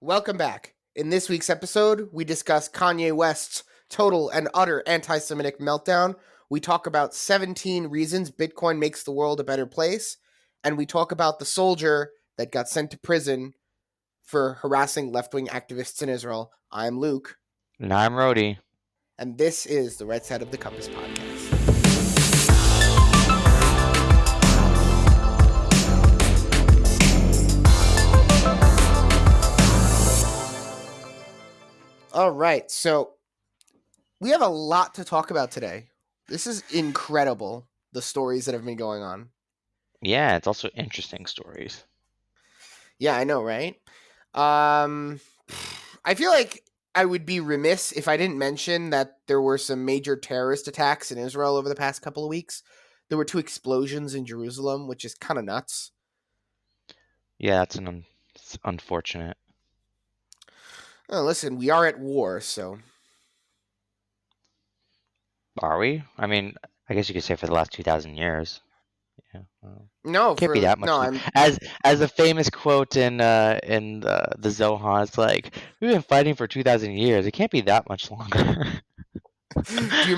Welcome back. In this week's episode, we discuss Kanye West's total and utter anti-Semitic meltdown. We talk about 17 reasons Bitcoin makes the world a better place. And we talk about the soldier that got sent to prison for harassing left-wing activists in Israel. I'm Luke. And I'm Rhodey. And this is the Right Side of the Compass podcast. All right, so we have a lot to talk about today. This is incredible, the stories that have been going on. Yeah, it's also interesting stories. Yeah, I know, right? I feel like I would be remiss if I didn't mention that there were some major terrorist attacks in Israel over the past couple of weeks. There were 2 explosions in Jerusalem, which is kind of nuts. Yeah, it's unfortunate. Oh, listen, we are at war, so... Are we? I mean, I guess you could say for the last 2,000 years. Yeah. No, Can't be that much. No, As a famous quote in the Zohar, it's like, we've been fighting for 2,000 years. It can't be that much longer. Do you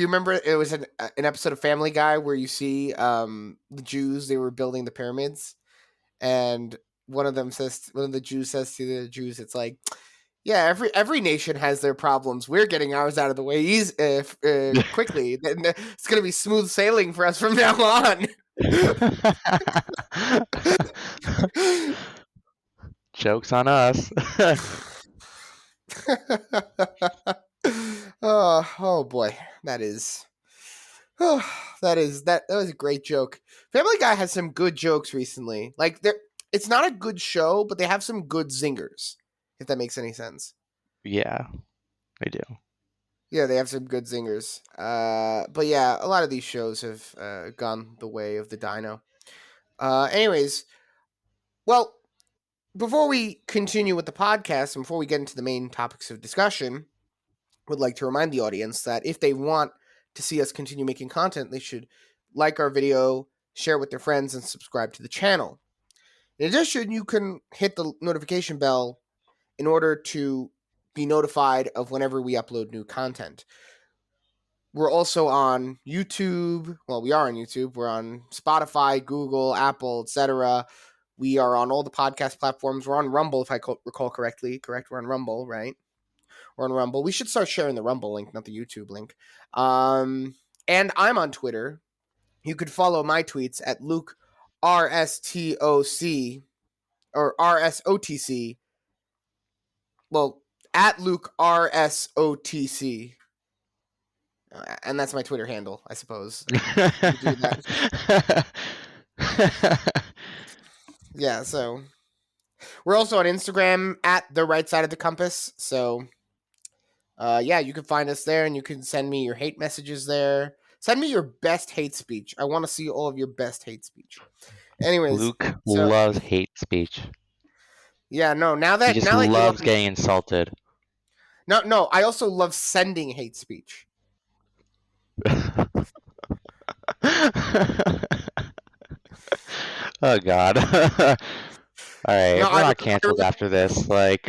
remember it was an episode of Family Guy where you see the Jews, they were building the pyramids, and one of the Jews says to the Jews, it's like, yeah, every nation has their problems. We're getting ours out of the way quickly. It's going to be smooth sailing for us from now on. Joke's on us. Oh boy, that was a great joke. Family Guy has some good jokes recently. Like it's not a good show, but they have some good zingers, if that makes any sense. Yeah, they do. Yeah, they have some good zingers. But yeah, a lot of these shows have gone the way of the dino. Anyways, well, before we continue with the podcast and before we get into the main topics of discussion, would like to remind the audience that if they want to see us continue making content, they should like our video, share with their friends, and subscribe to the channel. In addition, you can hit the notification bell in order to be notified of whenever we upload new content. We're also on YouTube. Well, we are on YouTube. We're on Spotify, Google, Apple, etc. We are on all the podcast platforms. We're on Rumble, if I recall correctly. Correct? We're on Rumble, right? We're on Rumble. We should start sharing the Rumble link, not the YouTube link. And I'm on Twitter. You could follow my tweets at Luke RSTOC or RSOTC. Well, at Luke RSOTC. And that's my Twitter handle, I suppose. Yeah, so we're also on Instagram at the Right Side of the Compass. So yeah, you can find us there, and you can send me your hate messages there. Send me your best hate speech. I want to see all of your best hate speech. Anyways, Luke loves hate speech. Yeah, no. He just loves getting insulted. No. I also love sending hate speech. Oh God! All right, we're not canceled after this. Like,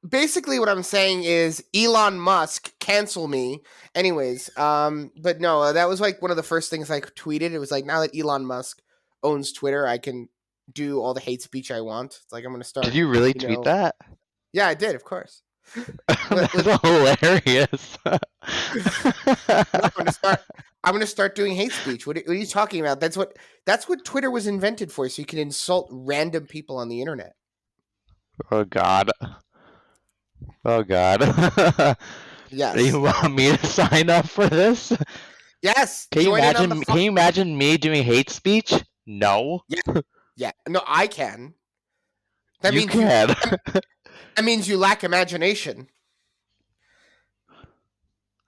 basically, what I'm saying is Elon Musk cancel me. Anyways, but no, that was like one of the first things I tweeted. It was like, now that Elon Musk owns Twitter, I can do all the hate speech I want. It's like I'm gonna start. Did you really tweet that? Yeah, I did, of course. That's hilarious. I'm gonna start doing hate speech. What are you talking about? That's what Twitter was invented for, so you can insult random people on the internet. Oh God. Yes. Do you want me to sign up for this? Yes. Can you imagine me doing hate speech? No. Yeah. No, I can. That means you lack imagination.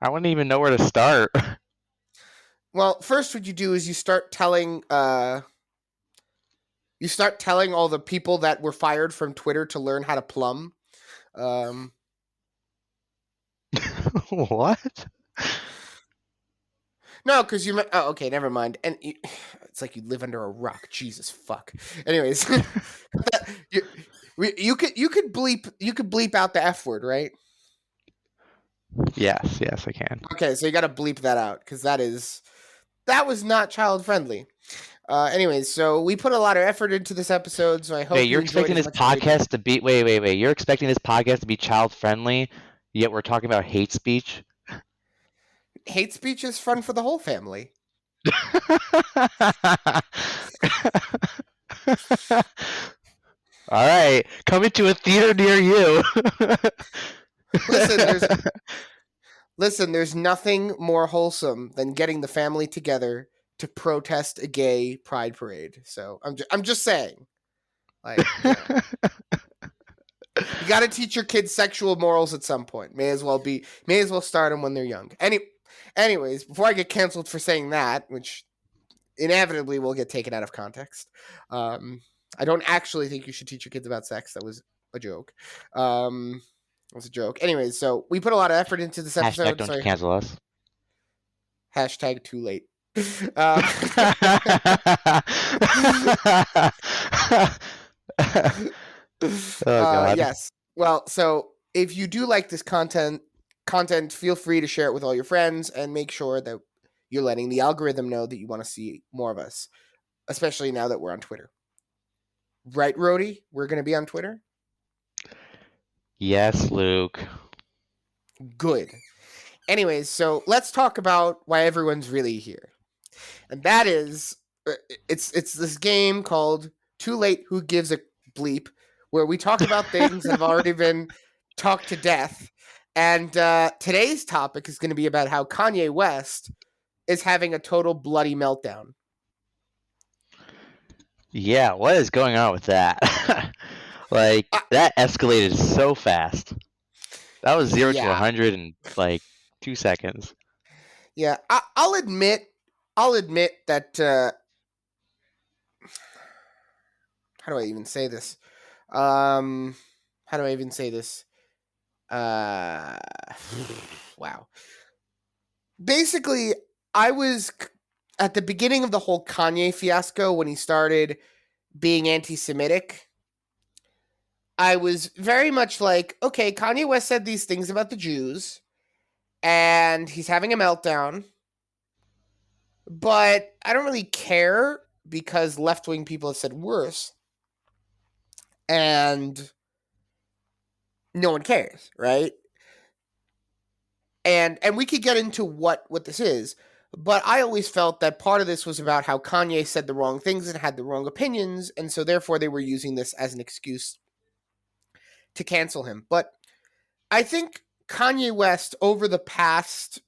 I wouldn't even know where to start. Well, first what you do is you start telling all the people that were fired from Twitter to learn how to plumb. What? No, because okay, never mind. And It's like you live under a rock. Jesus fuck. Anyways, you, you could bleep out the F word, right? Yes, I can. Okay, so you got to bleep that out because that was not child friendly. Anyways, so we put a lot of effort into this episode, so I Wait, hope you you're enjoyed expecting as this much as we did. podcast to be wait. You're expecting this podcast to be child friendly, yet we're talking about hate speech? Hate speech is fun for the whole family. All right, coming to a theater near you. Listen, there's nothing more wholesome than getting the family together to protest a gay pride parade. So I'm just saying, like, you got to teach your kids sexual morals at some point. May as well start them when they're young. Anyways, before I get canceled for saying that, which inevitably will get taken out of context, I don't actually think you should teach your kids about sex. That was a joke. It was a joke. Anyways, so we put a lot of effort into this Hashtag episode. don't So you cancel us. hashtag too late. Um, Oh God. yes. Well, so if you do like this content, feel free to share it with all your friends and make sure that you're letting the algorithm know that you want to see more of us, especially now that we're on Twitter. Right, Rhodey? We're going to be on Twitter? Yes, Luke. Good. Anyways, so let's talk about why everyone's really here. And that is it's this game called Too Late Who Gives a Bleep, where we talk about things that have already been talked to death. And today's topic is going to be about how Kanye West is having a total bloody meltdown. Yeah, what is going on with that? Like, Uh, that escalated so fast. That was 0 to yeah, 100 in like 2 seconds. yeah. I'll admit that. How do I even say this? How do I even say this? Uh, wow. Basically, I was at the beginning of the whole Kanye fiasco when he started being anti-Semitic. I was very much like, okay, Kanye West said these things about the Jews, and he's having a meltdown, but I don't really care because left-wing people have said worse, and no one cares, right? And we could get into what this is, but I always felt that part of this was about how Kanye said the wrong things and had the wrong opinions, and so therefore they were using this as an excuse to cancel him. But I think Kanye West over the past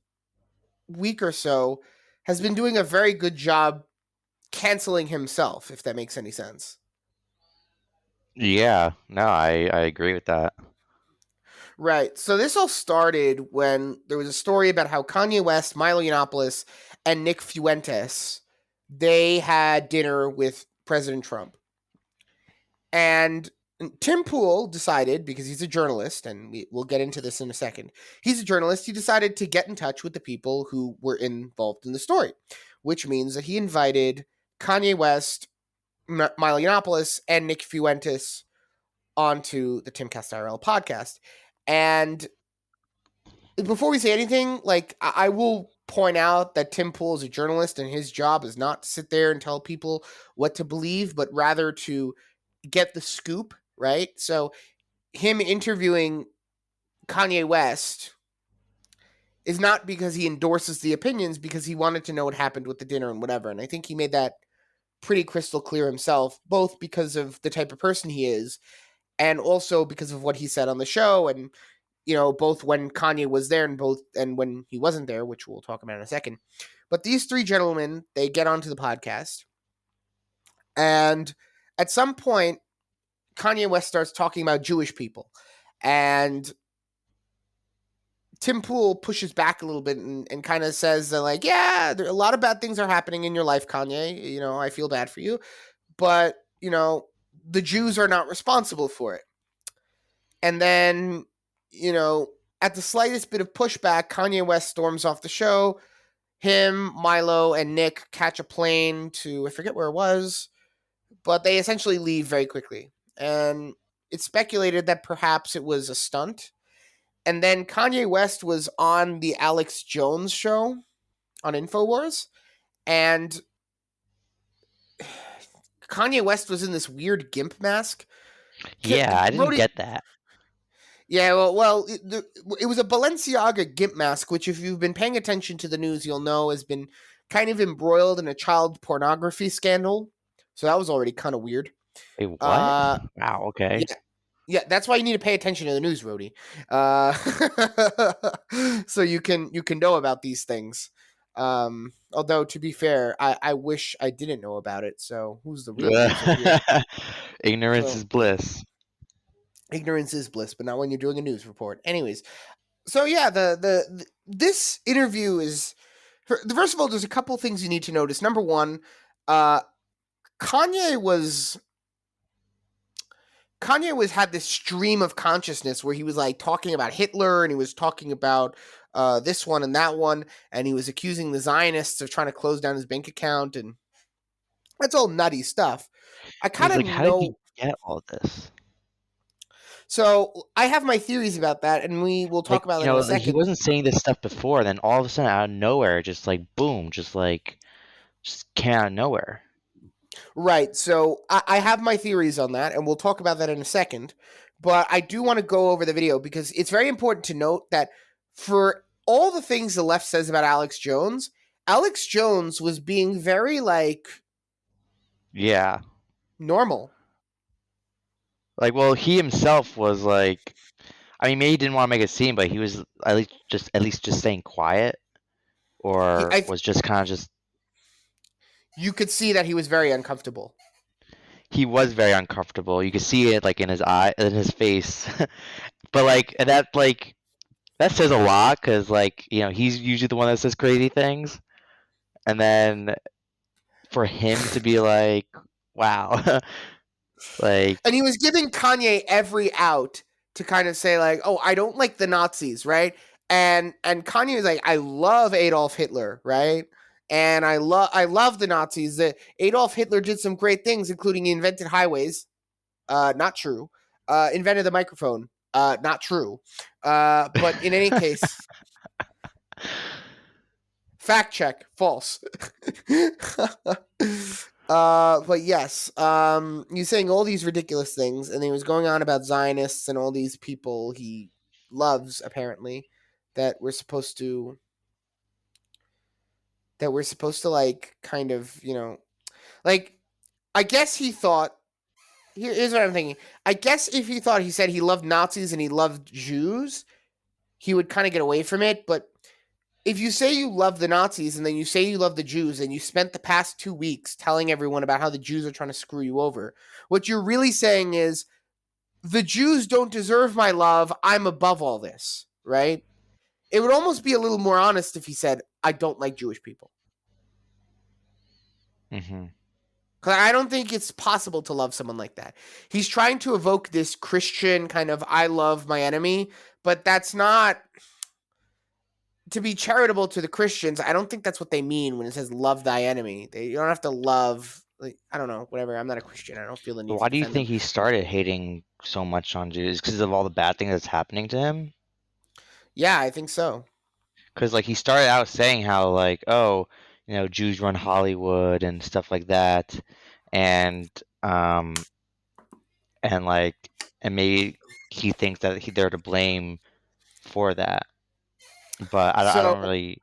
week or so has been doing a very good job canceling himself, if that makes any sense. Yeah, no, I agree with that. Right. So this all started when there was a story about how Kanye West, Milo Yiannopoulos, and Nick Fuentes, they had dinner with President Trump. And Tim Pool decided, because he's a journalist, and we'll get into this in a second, he's a journalist, he decided to get in touch with the people who were involved in the story, which means that he invited Kanye West, Milo Yiannopoulos, and Nick Fuentes onto the Timcast IRL podcast. And before we say anything, like, I will point out that Tim Pool is a journalist and his job is not to sit there and tell people what to believe, but rather to get the scoop, right? So him interviewing Kanye West is not because he endorses the opinions, because he wanted to know what happened with the dinner and whatever. And I think he made that pretty crystal clear himself, both because of the type of person he is and also because of what he said on the show. And both when Kanye was there and when he wasn't there, which we'll talk about in a second. But these three gentlemen, they get onto the podcast, and at some point, Kanye West starts talking about Jewish people, and Tim Pool pushes back a little bit and kind of says that, like, yeah, a lot of bad things are happening in your life, Kanye. I feel bad for you, but the Jews are not responsible for it. And then, at the slightest bit of pushback, Kanye West storms off the show. him, Milo, and Nick catch a plane to, I forget where it was, but they essentially leave very quickly. And it's speculated that perhaps it was a stunt. And then Kanye West was on the Alex Jones show on InfoWars, and Kanye West was in this weird gimp mask. Yeah, I didn't Brody, get that. yeah, it was a Balenciaga gimp mask, which, if you've been paying attention to the news, you'll know has been kind of embroiled in a child pornography scandal. So that was already kind of weird. Wait, what? Uh, Wow, okay. yeah, yeah, that's why you need to pay attention to the news, Rody. So you can know about these things. Although, to be fair, I wish I didn't know about it. So who's the real loser here? Ignorance So is bliss. ignorance is bliss, but not when you're doing a news report. Anyways, so yeah, this interview is, first of all, there's a couple things you need to notice. Number one, uh, Kanye was had this stream of consciousness where he was like talking about Hitler, and he was talking about this one and that one, and he was accusing the Zionists of trying to close down his bank account, and that's all nutty stuff. I kind It's of like, how did he know. get all this? So I have my theories about that, and we will talk Like, about that in a like he second. wasn't saying this stuff before, then all of a sudden out of nowhere, just like boom, just came out of nowhere. Right. So I have my theories on that, and we'll talk about that in a second. But I do want to go over the video because it's very important to note that for all the things the left says about Alex Jones was being very, like, Yeah. normal. Like, well, he himself was like, I mean, maybe he didn't want to make a scene, but he was at least just staying quiet, or was just kind of just You could see that he was very uncomfortable. he was very uncomfortable. You could see it like in his eye, in his face. But that says a lot because he's usually the one that says crazy things, and then for him to be like, "Wow," like And he was giving Kanye every out to kind of say, like, "Oh, I don't like the Nazis," right? And Kanye was like, "I love Adolf Hitler," right? And I love the Nazis. That Adolf Hitler did some great things, including he invented highways. Not true. Invented the microphone. Not true. But in any case, fact check, false. But yes, he's saying all these ridiculous things, and he was going on about Zionists and all these people he loves, apparently, that we're supposed to like, kind of, like, I guess he thought. Here's what I'm thinking. I guess if he thought he said he loved Nazis and he loved Jews, he would kind of get away from it. But if you say you love the Nazis and then you say you love the Jews and you spent the past 2 weeks telling everyone about how the Jews are trying to screw you over, what you're really saying is the Jews don't deserve my love. I'm above all this, right? It would almost be a little more honest if he said, I don't like Jewish people. hmm Because I don't think it's possible to love someone like that. He's trying to evoke this Christian kind of I love my enemy, but that's not, to be charitable to the Christians. I don't think that's what they mean when it says love thy enemy. You don't have to love, like, I don't know, whatever. I'm not a Christian. I don't feel the need to Why do you defend them. think he started hating so much on Jews? Because of all the bad things that's happening to him? Yeah, I think so. Because he started out saying how oh, Jews run Hollywood and stuff like that, and um and and maybe he thinks that they're to blame for that, but I So don't really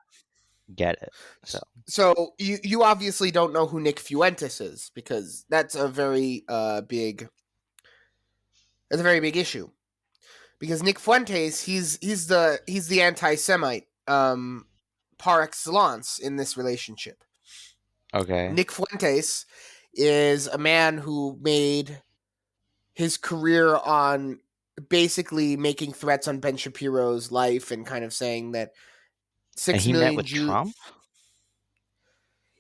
get it. So so you obviously don't know who Nick Fuentes is, because that's a very big issue. Because Nick Fuentes, he's the anti-Semite par excellence in this relationship. okay, Nick Fuentes is a man who made his career on basically making threats on Ben Shapiro's life and kind of saying that and six he met million with Jews. Trump.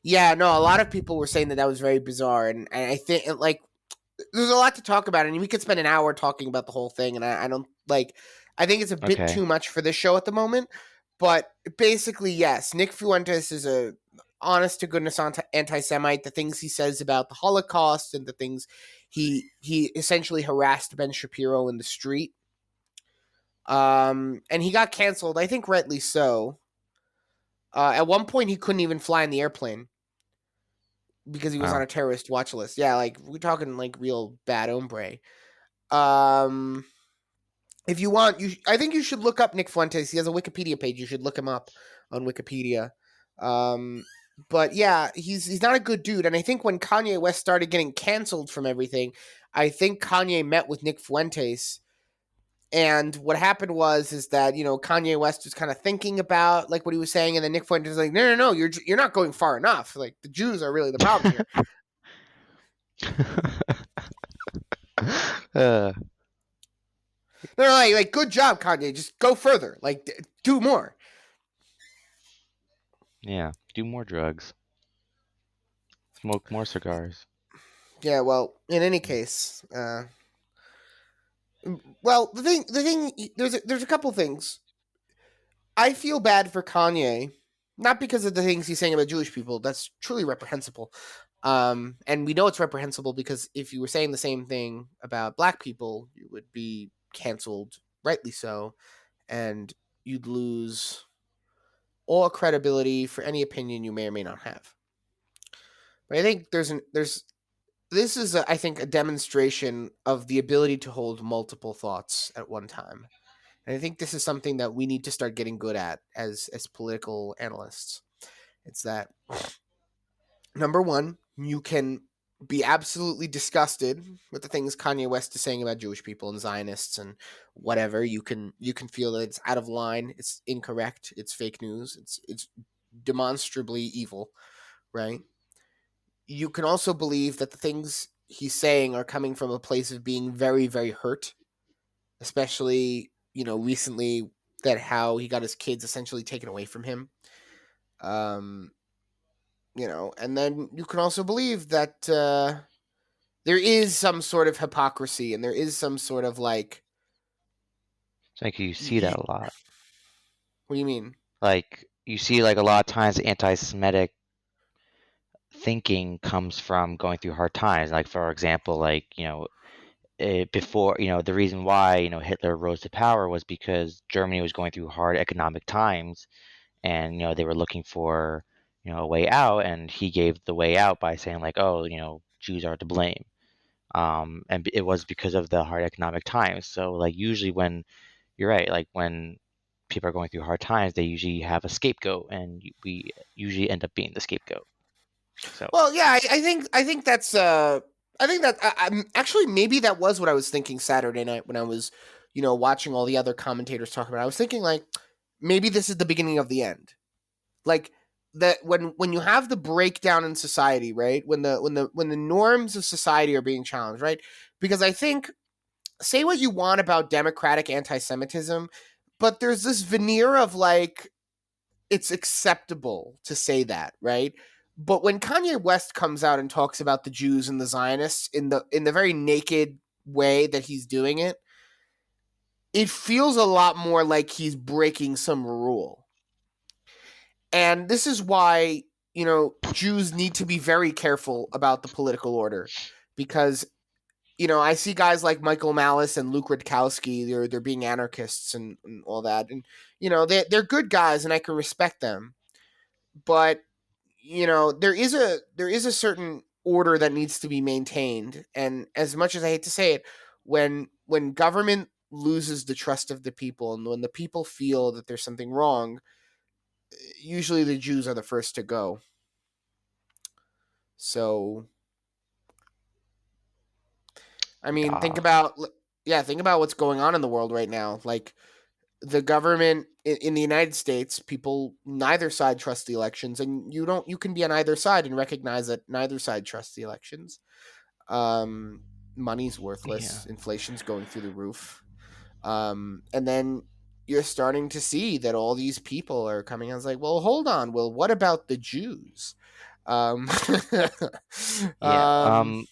Yeah, no, a lot of people were saying that was very bizarre, and I think, like, there's a lot to talk about, and we could spend an hour talking about the whole thing, and I don't like. I think it's a bit Okay, too much for this show at the moment, But basically, yes, Nick Fuentes is a honest to goodness anti-Semite. The things he says about the Holocaust and the things he essentially harassed Ben Shapiro in the street. And he got canceled, I think rightly so. At one point, he couldn't even fly in the airplane because he was on Wow. a terrorist watch list. Yeah, like we're talking like real bad hombre. Um, if you want, I think you should look up Nick Fuentes. He has a Wikipedia page. You should look him up on Wikipedia. Um, but yeah, he's not a good dude. And I think when Kanye West started getting canceled from everything, I think Kanye met with Nick Fuentes. And what happened was is that Kanye West was kind of thinking about like what he was saying, and then Nick Fuentes was like, no, you're not going far enough. Like the Jews are really the problem here. uh, No, like good job, Kanye. Just go further. Like do more. yeah, do more drugs, smoke more cigars. Yeah. Well, in any case, well, there's a couple things. I feel bad for Kanye, not because of the things he's saying about Jewish people. That's truly reprehensible. And we know it's reprehensible because if you were saying the same thing about black people, you would be canceled, rightly so, and you'd lose all credibility for any opinion you may or may not have. But I think there's this is I think a demonstration of the ability to hold multiple thoughts at one time. And I think this is something that we need to start getting good at as political analysts. It's that number one, you can be absolutely disgusted with the things Kanye West is saying about Jewish people and Zionists and whatever. You can feel that it's out of line, it's incorrect, it's fake news, it's demonstrably evil, right? You can also believe that the things he's saying are coming from a place of being very, very hurt, especially, recently that how he got his kids essentially taken away from him. Um, and then you can also believe that there is some sort of hypocrisy and there is some sort of like, It's like you see that y- a lot. what do you mean? Like you see, like a lot of times, anti-Semitic thinking comes from going through hard times. Like for example, like before the reason why Hitler rose to power was because Germany was going through hard economic times, and they were looking for a way out, and he gave the way out by saying like, oh, Jews are to blame. And it was because of the hard economic times. So like usually when you're right, like when people are going through hard times, they usually have a scapegoat, and we usually end up being the scapegoat. So Well, yeah, I think that's I think that actually maybe that was what I was thinking Saturday night when I was watching all the other commentators talk about it. I was thinking like maybe this is the beginning of the end. Like that when you have the breakdown in society, right? When the norms of society are being challenged, right? Because I think say what you want about democratic anti-Semitism, but there's this veneer of like it's acceptable to say that, right? But when Kanye West comes out and talks about the Jews and the Zionists in the very naked way that he's doing it, it feels a lot more like he's breaking some rule. And this is why, Jews need to be very careful about the political order because I see guys like Michael Malice and Luke Rutkowski. They're being anarchists and all that, and they're good guys, and I can respect them. But there is a certain order that needs to be maintained, and as much as I hate to say it, when government loses the trust of the people, and when the people feel that there's something wrong, usually the Jews are the first to go. So, I mean, think yeah, about think about what's going on in the world right now. Like the government in the United States, people neither side trusts the elections, and you can be on either side and recognize that neither side trusts the elections. Um, Money's yeah, worthless, inflation's going through the roof, and then you're starting to see that all these people are coming out. It's like, well, hold on, well, what about the Jews? Um, yeah. um,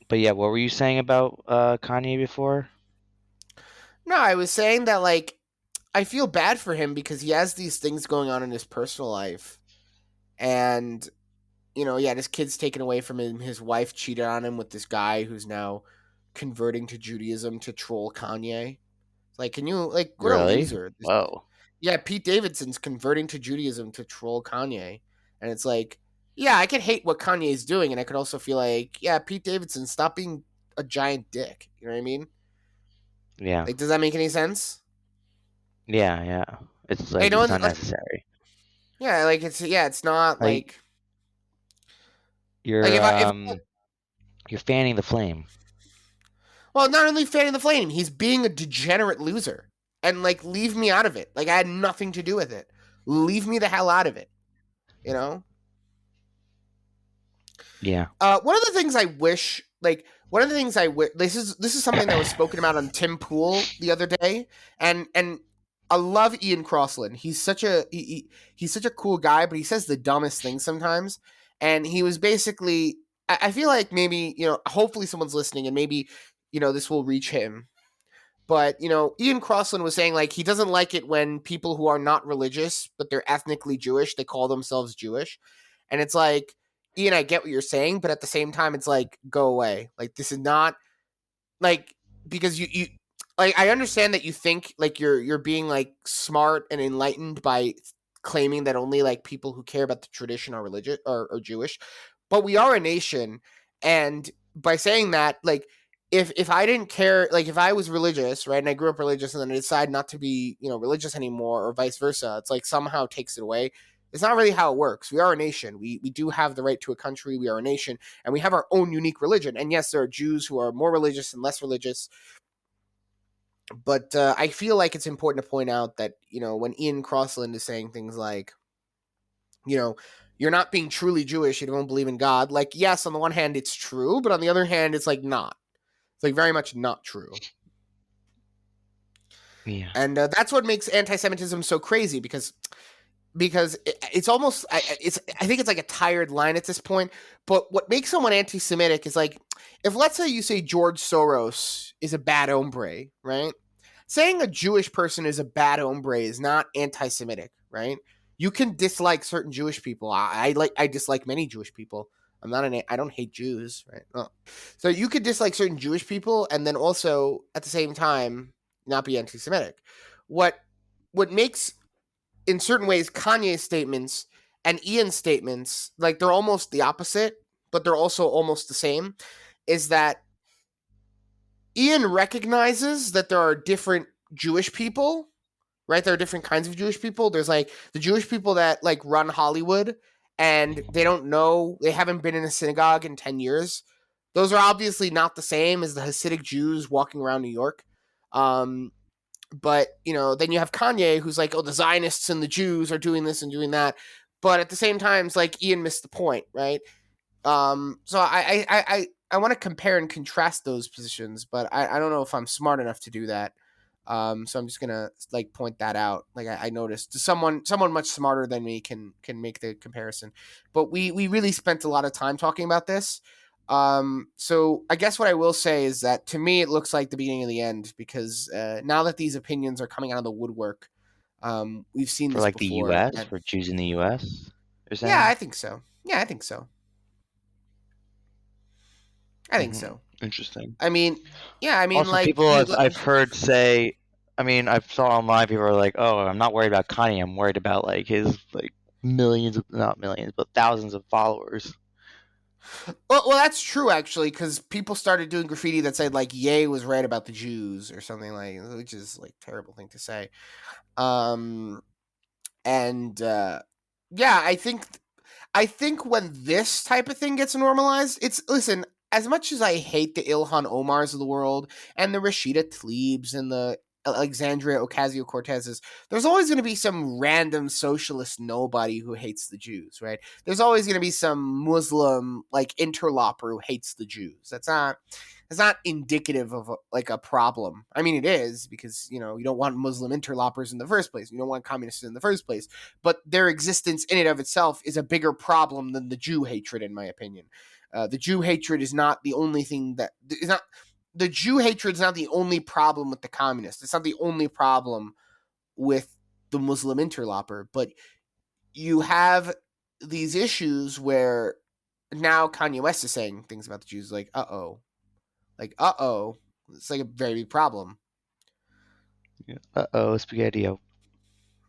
But yeah, what were you saying about Kanye before? no, I was saying that like I feel bad for him because he has these things going on in his personal life, and he had his kids taken away from him. His wife cheated on him with this guy who's now converting to Judaism to troll Kanye. Like, can you what a Really? loser? Whoa. Yeah, Pete Davidson's converting to Judaism to troll Kanye, and it's like, yeah, I could hate what Kanye's doing, and I could also feel like, yeah, Pete Davidson, stop being a giant dick. You know what I mean? Yeah. Like, does that make any sense? Yeah, yeah. It's I like know, it's like, unnecessary. yeah, like it's not Like like you're you're fanning the flame. well, not only fanning the flame, he's being a degenerate loser. And like leave me out of it. Like I had nothing to do with it. Leave me the hell out of it. You know? Yeah. One of the things I wish, like one of the things I wish, this is something that was spoken about on Tim Pool the other day, and I love Ian Crossland. He's such a cool guy, but he says the dumbest things sometimes. And he was basically, I feel like maybe hopefully someone's listening, and maybe this will reach him. But Ian Crossland was saying like he doesn't like it when people who are not religious but they're ethnically Jewish, they call themselves Jewish, and it's like, Ian, I get what you're saying, but at the same time, it's like, go away. Like this is not like, because you like, I understand that you think like you're being like smart and enlightened by claiming that only like people who care about the tradition are religious or Jewish, but we are a nation, and by saying that, like, if I didn't care, like if I was religious, right, and I grew up religious and then I decide not to be religious anymore or vice versa, it's like somehow takes it away. It's not really how it works. We are a nation. We do have the right to a country. We are a nation, and we have our own unique religion. And yes, there are Jews who are more religious and less religious, but I feel like it's important to point out that when Ian Crossland is saying things like, you know, you're not being truly Jewish, you don't believe in God. Like, yes, on the one hand, it's true, but on the other hand, it's like not. It's like very much not true. Yeah. And that's what makes anti-Semitism so crazy, because it's almost, I think it's like a tired line at this point. But what makes someone anti-Semitic is like, if let's say you say George Soros is a bad hombre, right? Saying a Jewish person is a bad hombre is not anti-Semitic, right? You can dislike certain Jewish people. I dislike many Jewish people. I don't hate Jews, right? Oh. So you could dislike certain Jewish people and then also at the same time not be anti-Semitic. What what makes, in certain ways, Kanye's statements and Ian's statements, like they're almost the opposite, but they're also almost the same, is that Ian recognizes that there are different Jewish people, right? There are different kinds of Jewish people. There's like the Jewish people that like run Hollywood and they don't know, they haven't been in a synagogue in 10 years. Those are obviously not the same as the Hasidic Jews walking around New York. But then you have Kanye, who's like, oh, the Zionists and the Jews are doing this and doing that. But at the same time, it's like Ian missed the point, right? So I want to compare and contrast those positions, but I don't know if I'm smart enough to do that. So I'm just gonna like point that out. Like I noticed someone much smarter than me can make the comparison, but we really spent a lot of time talking about this. So I guess what I will say is that to me it looks like the beginning of the end, because now that these opinions are coming out of the woodwork, we've seen For this like the before. US, And for Jews in the US, you're yeah, saying? I think so. Yeah, I think so. I think Hmm. so. Interesting. I mean, yeah, I mean, Also, like people I've heard say, I mean, I've saw online people are like, "Oh, I'm not worried about Kanye. I'm worried about like his like millions, of, not millions, but thousands of followers." well, that's true actually, because people started doing graffiti that said like Ye was right about the Jews or something, like, which is like a terrible thing to say. Um, and yeah, I think when this type of thing gets normalized, it's, listen, as much as I hate the Ilhan Omars of the world and the Rashida Tlaibs and the Alexandria Ocasio Cortezes, there's always going to be some random socialist nobody who hates the Jews, right? There's always going to be some Muslim like interloper who hates the Jews. That's not indicative of like a problem. I mean, it is, because you don't want Muslim interlopers in the first place. You don't want communists in the first place. But their existence in and of itself is a bigger problem than the Jew hatred, in my opinion. The Jew hatred is not the only thing that is not. The Jew hatred is not the only problem with the communists. It's not the only problem with the Muslim interloper, but you have these issues where now Kanye West is saying things about the Jews like, it's like a very big problem. Uh oh, spaghetti.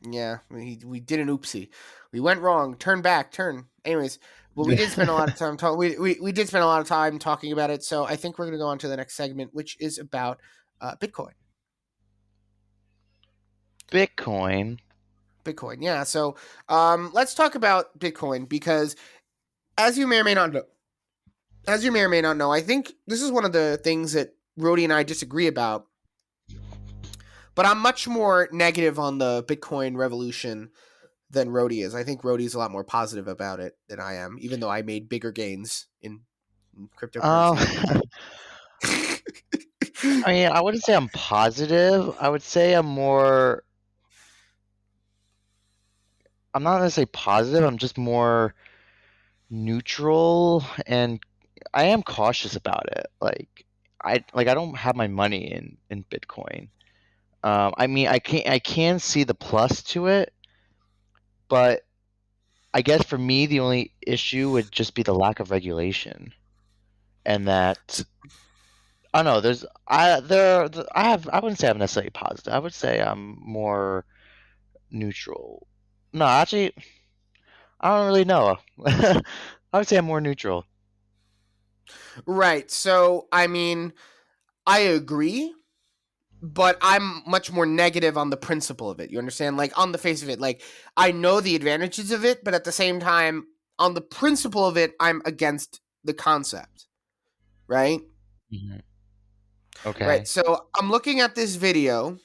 Yeah, we did an oopsie. We went wrong. Turn back, turn. Anyways, but we did spend a lot of time talking. We did spend a lot of time talking about it. So I think we're going to go on to the next segment, which is about Bitcoin. Bitcoin. Bitcoin, yeah. So let's talk about Bitcoin because, as you may or may not know, I think this is one of the things that Rody and I disagree about. But I'm much more negative on the Bitcoin revolution than Rody is. I think Rody's a lot more positive about it than I am, even though I made bigger gains in Um, cryptocurrency than you did. I mean, I wouldn't say I'm positive. I would say I'm more. I'm not necessarily positive. I'm just more neutral, and I am cautious about it. I don't have my money in Bitcoin. I mean, I can see the plus to it, but I guess for me the only issue would just be the lack of regulation, and that I don't know. I wouldn't say I'm necessarily positive. I would say I'm more neutral. No, actually, I don't really know. I would say I'm more neutral. Right. So, I mean, I agree, but I'm much more negative on the principle of it. You understand? Like, on the face of it, like, I know the advantages of it, but at the same time, on the principle of it, I'm against the concept. Right? Mhm. Right. Okay. So, I'm looking at this video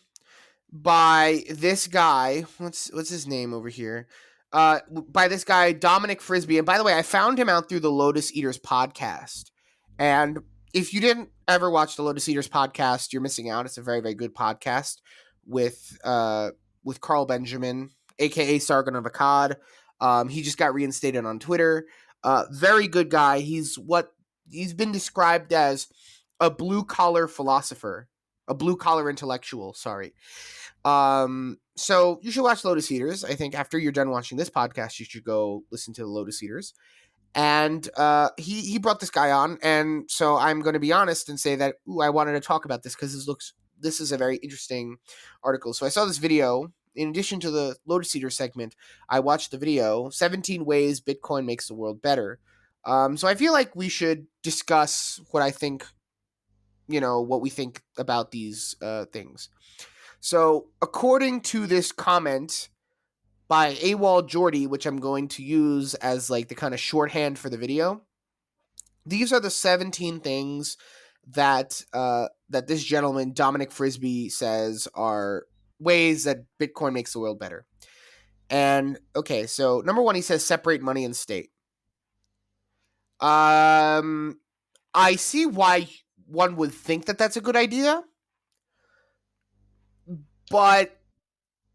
by this guy. What's his name over here? By this guy Dominic Frisby. And by the way, I found him out through the Lotus Eaters podcast. And if you didn't ever watch the Lotus Eaters podcast, you're missing out. It's a very very good podcast with Carl Benjamin, aka Sargon of Akkad. He just got reinstated on Twitter. Very good guy. He's been described as a blue collar philosopher, a blue collar intellectual. Sorry. So you should watch Lotus Eaters. I think after you're done watching this podcast, you should go listen to the Lotus Eaters. And he brought this guy on, and so I'm going to be honest and say that I wanted to talk about this because this is a very interesting article. So I saw this video. In addition to the Lotus Eater segment, I watched the video 17 Ways Bitcoin Makes the World Better. So I feel like we should discuss what we think about these things. So, according to this comment by AWOL Jordy, which I'm going to use as like the kind of shorthand for the video, these are the 17 things that this gentleman Dominic Frisby says are ways that Bitcoin makes the world better. And okay, so number one, he says separate money and state. I see why one would think that that's a good idea, but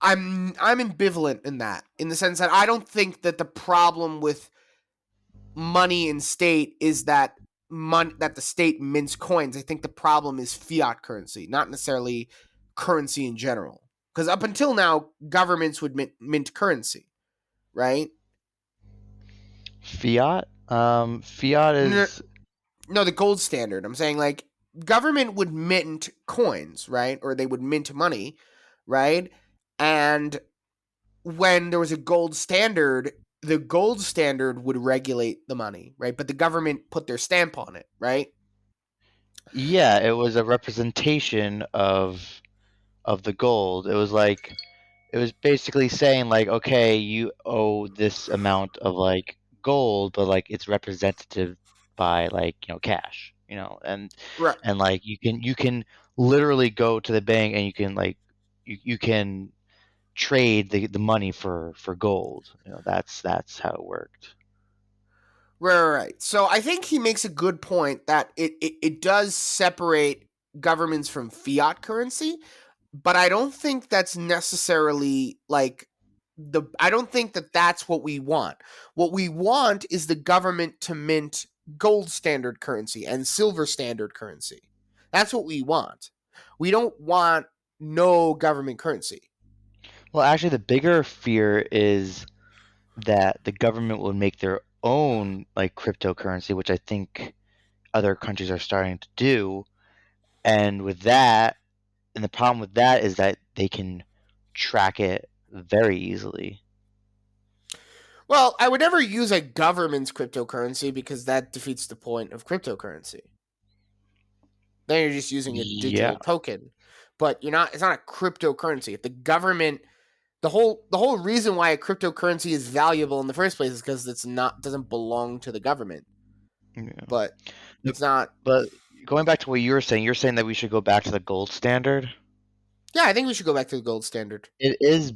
I'm ambivalent in that, in the sense that I don't think that the problem with money and state is that the state mints coins. I think the problem is fiat currency, not necessarily currency in general. Because up until now, governments would mint currency, right? Fiat. Fiat No, is. no, the gold standard. I'm saying like government would mint coins, right? Or they would mint money, right? And when there was a gold standard, the gold standard would regulate the money, right? But the government put their stamp on it, right? Yeah, it was a representation of the gold. It was basically saying like, okay, you owe this amount of like gold, but like it's representative by like cash, Right. and like you can literally go to the bank and you can like you can trade the money for gold. That's how it worked. Right. So I think he makes a good point that it does separate governments from fiat currency, but I don't think that's necessarily like I don't think that that's what we want. What we want is the government to mint gold standard currency and silver standard currency. That's what we want. We don't want no government currency. Well, actually, the bigger fear is that the government will make their own like cryptocurrency, which I think other countries are starting to do. And with that, and the problem with that is that they can track it very easily. Well, I would never use a government's cryptocurrency because that defeats the point of cryptocurrency. Then you're just using a Yeah. digital token. But you're not it's not a cryptocurrency. If the government the whole reason why a cryptocurrency is valuable in the first place is because it's not doesn't belong to the government. Yeah. But The- it's not. But going back to what you're saying that we should go back to the gold standard. Yeah, I think we should go back to the gold standard. It is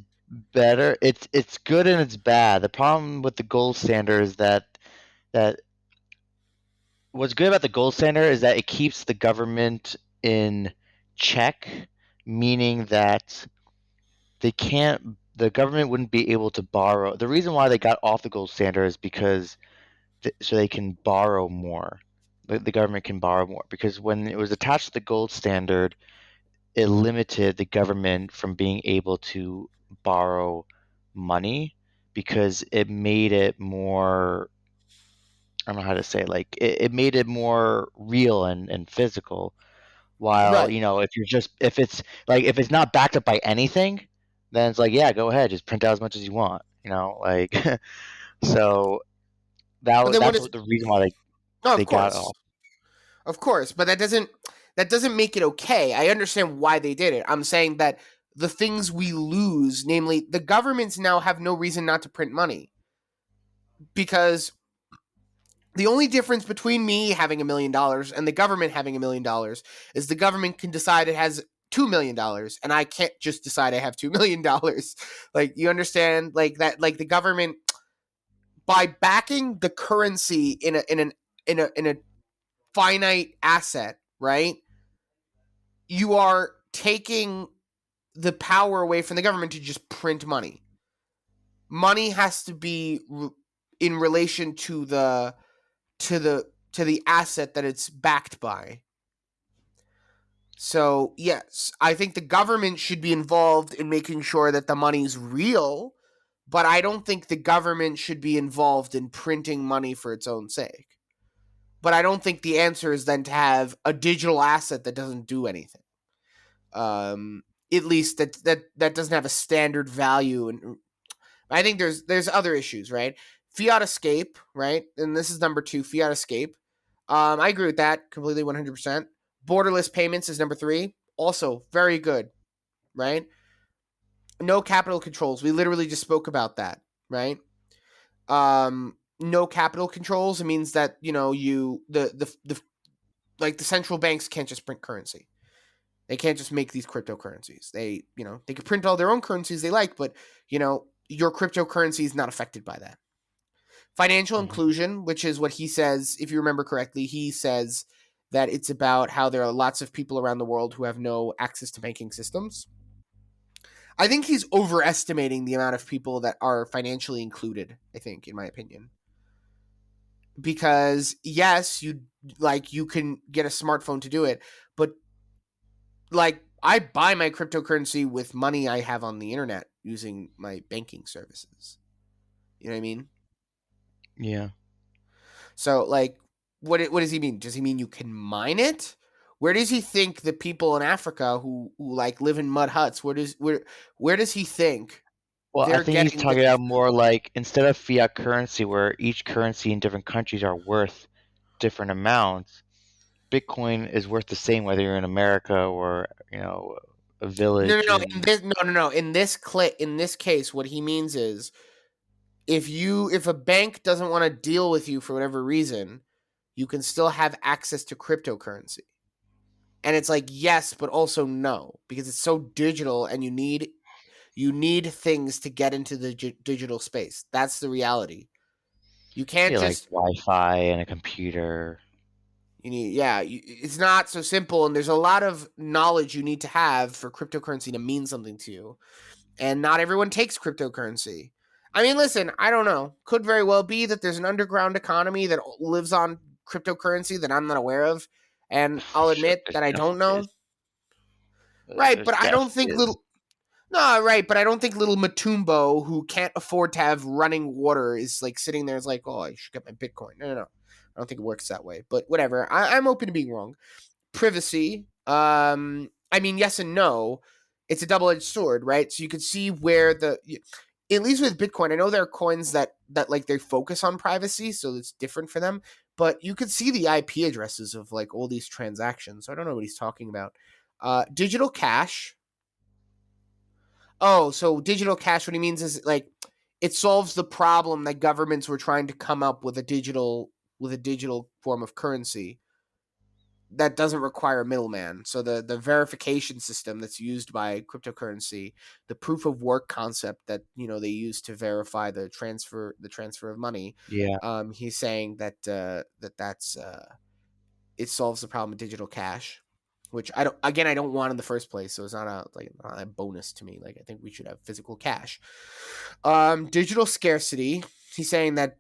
better. It's good and it's bad. The problem with the gold standard is that what's good about the gold standard is that it keeps the government in check, meaning that the government wouldn't be able to borrow. The reason why they got off the gold standard is because so they can borrow more. The government can borrow more because when it was attached to the gold standard, it limited the government from being able to borrow money because it made it more, I don't know how to say it, like it made it more real and physical. While, Right. if you're just if it's not backed up by anything, then it's like, yeah, go ahead, just print out as much as you want, like so But then what that's is what the reason why no, they of got course. off. Of course, but that doesn't make it okay. I understand why they did it. I'm saying that the things we lose, namely the governments now have no reason not to print money because the only difference between me having $1 million and the government having $1 million is the government can decide it has $2 million and I can't just decide I have $2 million. Like you understand, like that, like the government by backing the currency in a finite asset, right? You are taking the power away from the government to just print money. Money has to be in relation to the asset that it's backed by. So, yes, I think the government should be involved in making sure that the money's real, but I don't think the government should be involved in printing money for its own sake. But I don't think the answer is then to have a digital asset that doesn't do anything. Um, at least that doesn't have a standard value, and I think there's other issues, right? Fiat escape, right? And this is number 2, fiat escape. I agree with that completely, 100%. Borderless payments is number 3, also very good, right? No capital controls. We literally just spoke about that, right? No capital controls. It means that you the like the central banks can't just print currency. They can't just make these cryptocurrencies. They could print all their own currencies they like, but your cryptocurrency is not affected by that. Financial Mhm. inclusion, which is what he says, if you remember correctly, he says that it's about how there are lots of people around the world who have no access to banking systems. I think he's overestimating the amount of people that are financially included, I think, in my opinion. Because yes, you can get a smartphone to do it, but like I buy my cryptocurrency with money I have on the internet using my banking services. You know what I mean? Yeah. So like what does he mean? Does he mean you can mine it? Where does he think the people in Africa who like live in mud huts, where does he think Well, I they're think he's getting talking about more like instead of fiat currency, where each currency in different countries are worth different amounts, Bitcoin is worth the same whether you're in America or a No, no, village no. In in. this, no, no, no. In this case, what he means is if a bank doesn't want to deal with you for whatever reason, you can still have access to cryptocurrency. And it's like yes, but also no, because it's so digital, and you need things to get into the digital space. That's the reality. You can't Yeah, like just Wi-Fi and a computer. you need yeah. It's not so simple, and there's a lot of knowledge you need to have for cryptocurrency to mean something to you. And not everyone takes cryptocurrency. I mean, listen, I don't know. Could very well be that there's an underground economy that lives on cryptocurrency that I'm not aware of, and For I'll sure, admit there's that I don't definitely know. is. Right, There's but I don't definitely think is. little. No, right, but I don't think little Matumbo who can't afford to have running water is like sitting there is like, oh, I should get my Bitcoin. No, no, no. I don't think it works that way. But whatever. I'm open to being wrong. Privacy. I mean, yes and no. It's a double-edged sword, right? So you could see where at least with Bitcoin, I know there are coins that like they focus on privacy, so it's different for them. But you could see the IP addresses of like all these transactions. So I don't know what he's talking about. Digital cash. Oh, so digital cash. What he means is like it solves the problem that governments were trying to come up with a digital form of currency that doesn't require a middleman. So the verification system that's used by cryptocurrency, the proof of work concept that they use to verify the transfer of money. Yeah. He's saying that that's it solves the problem of digital cash, which I don't want in the first place. So it's not a bonus to me. Like I think we should have physical cash. Digital scarcity. He's saying that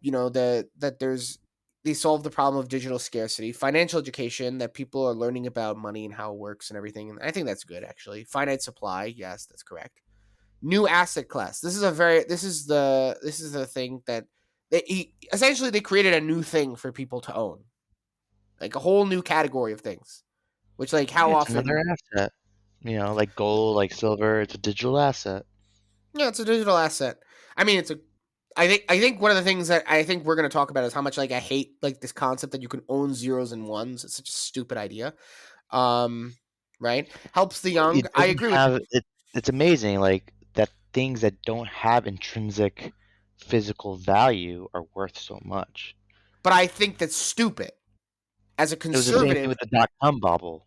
they solve the problem of digital scarcity. Financial education, that people are learning about money and how it works and everything. And I think that's good actually. Finite supply, yes, that's correct. New asset class. This is the thing that essentially they created a new thing for people to own, like a whole new category of things. Which like how Yeah, it's another often? asset. Like gold, like silver, it's a digital asset. Yeah, it's a digital asset. I mean, it's a. I think one of the things that I think we're going to talk about is how much like I hate like this concept that you can own zeros and ones. It's such a stupid idea. Um, right? Helps the young. It I doesn't agree with, have it. It's amazing, like that things that don't have intrinsic physical value are worth so much. but I think that's stupid. As a It was the same thing conservative, with the dot-com bubble.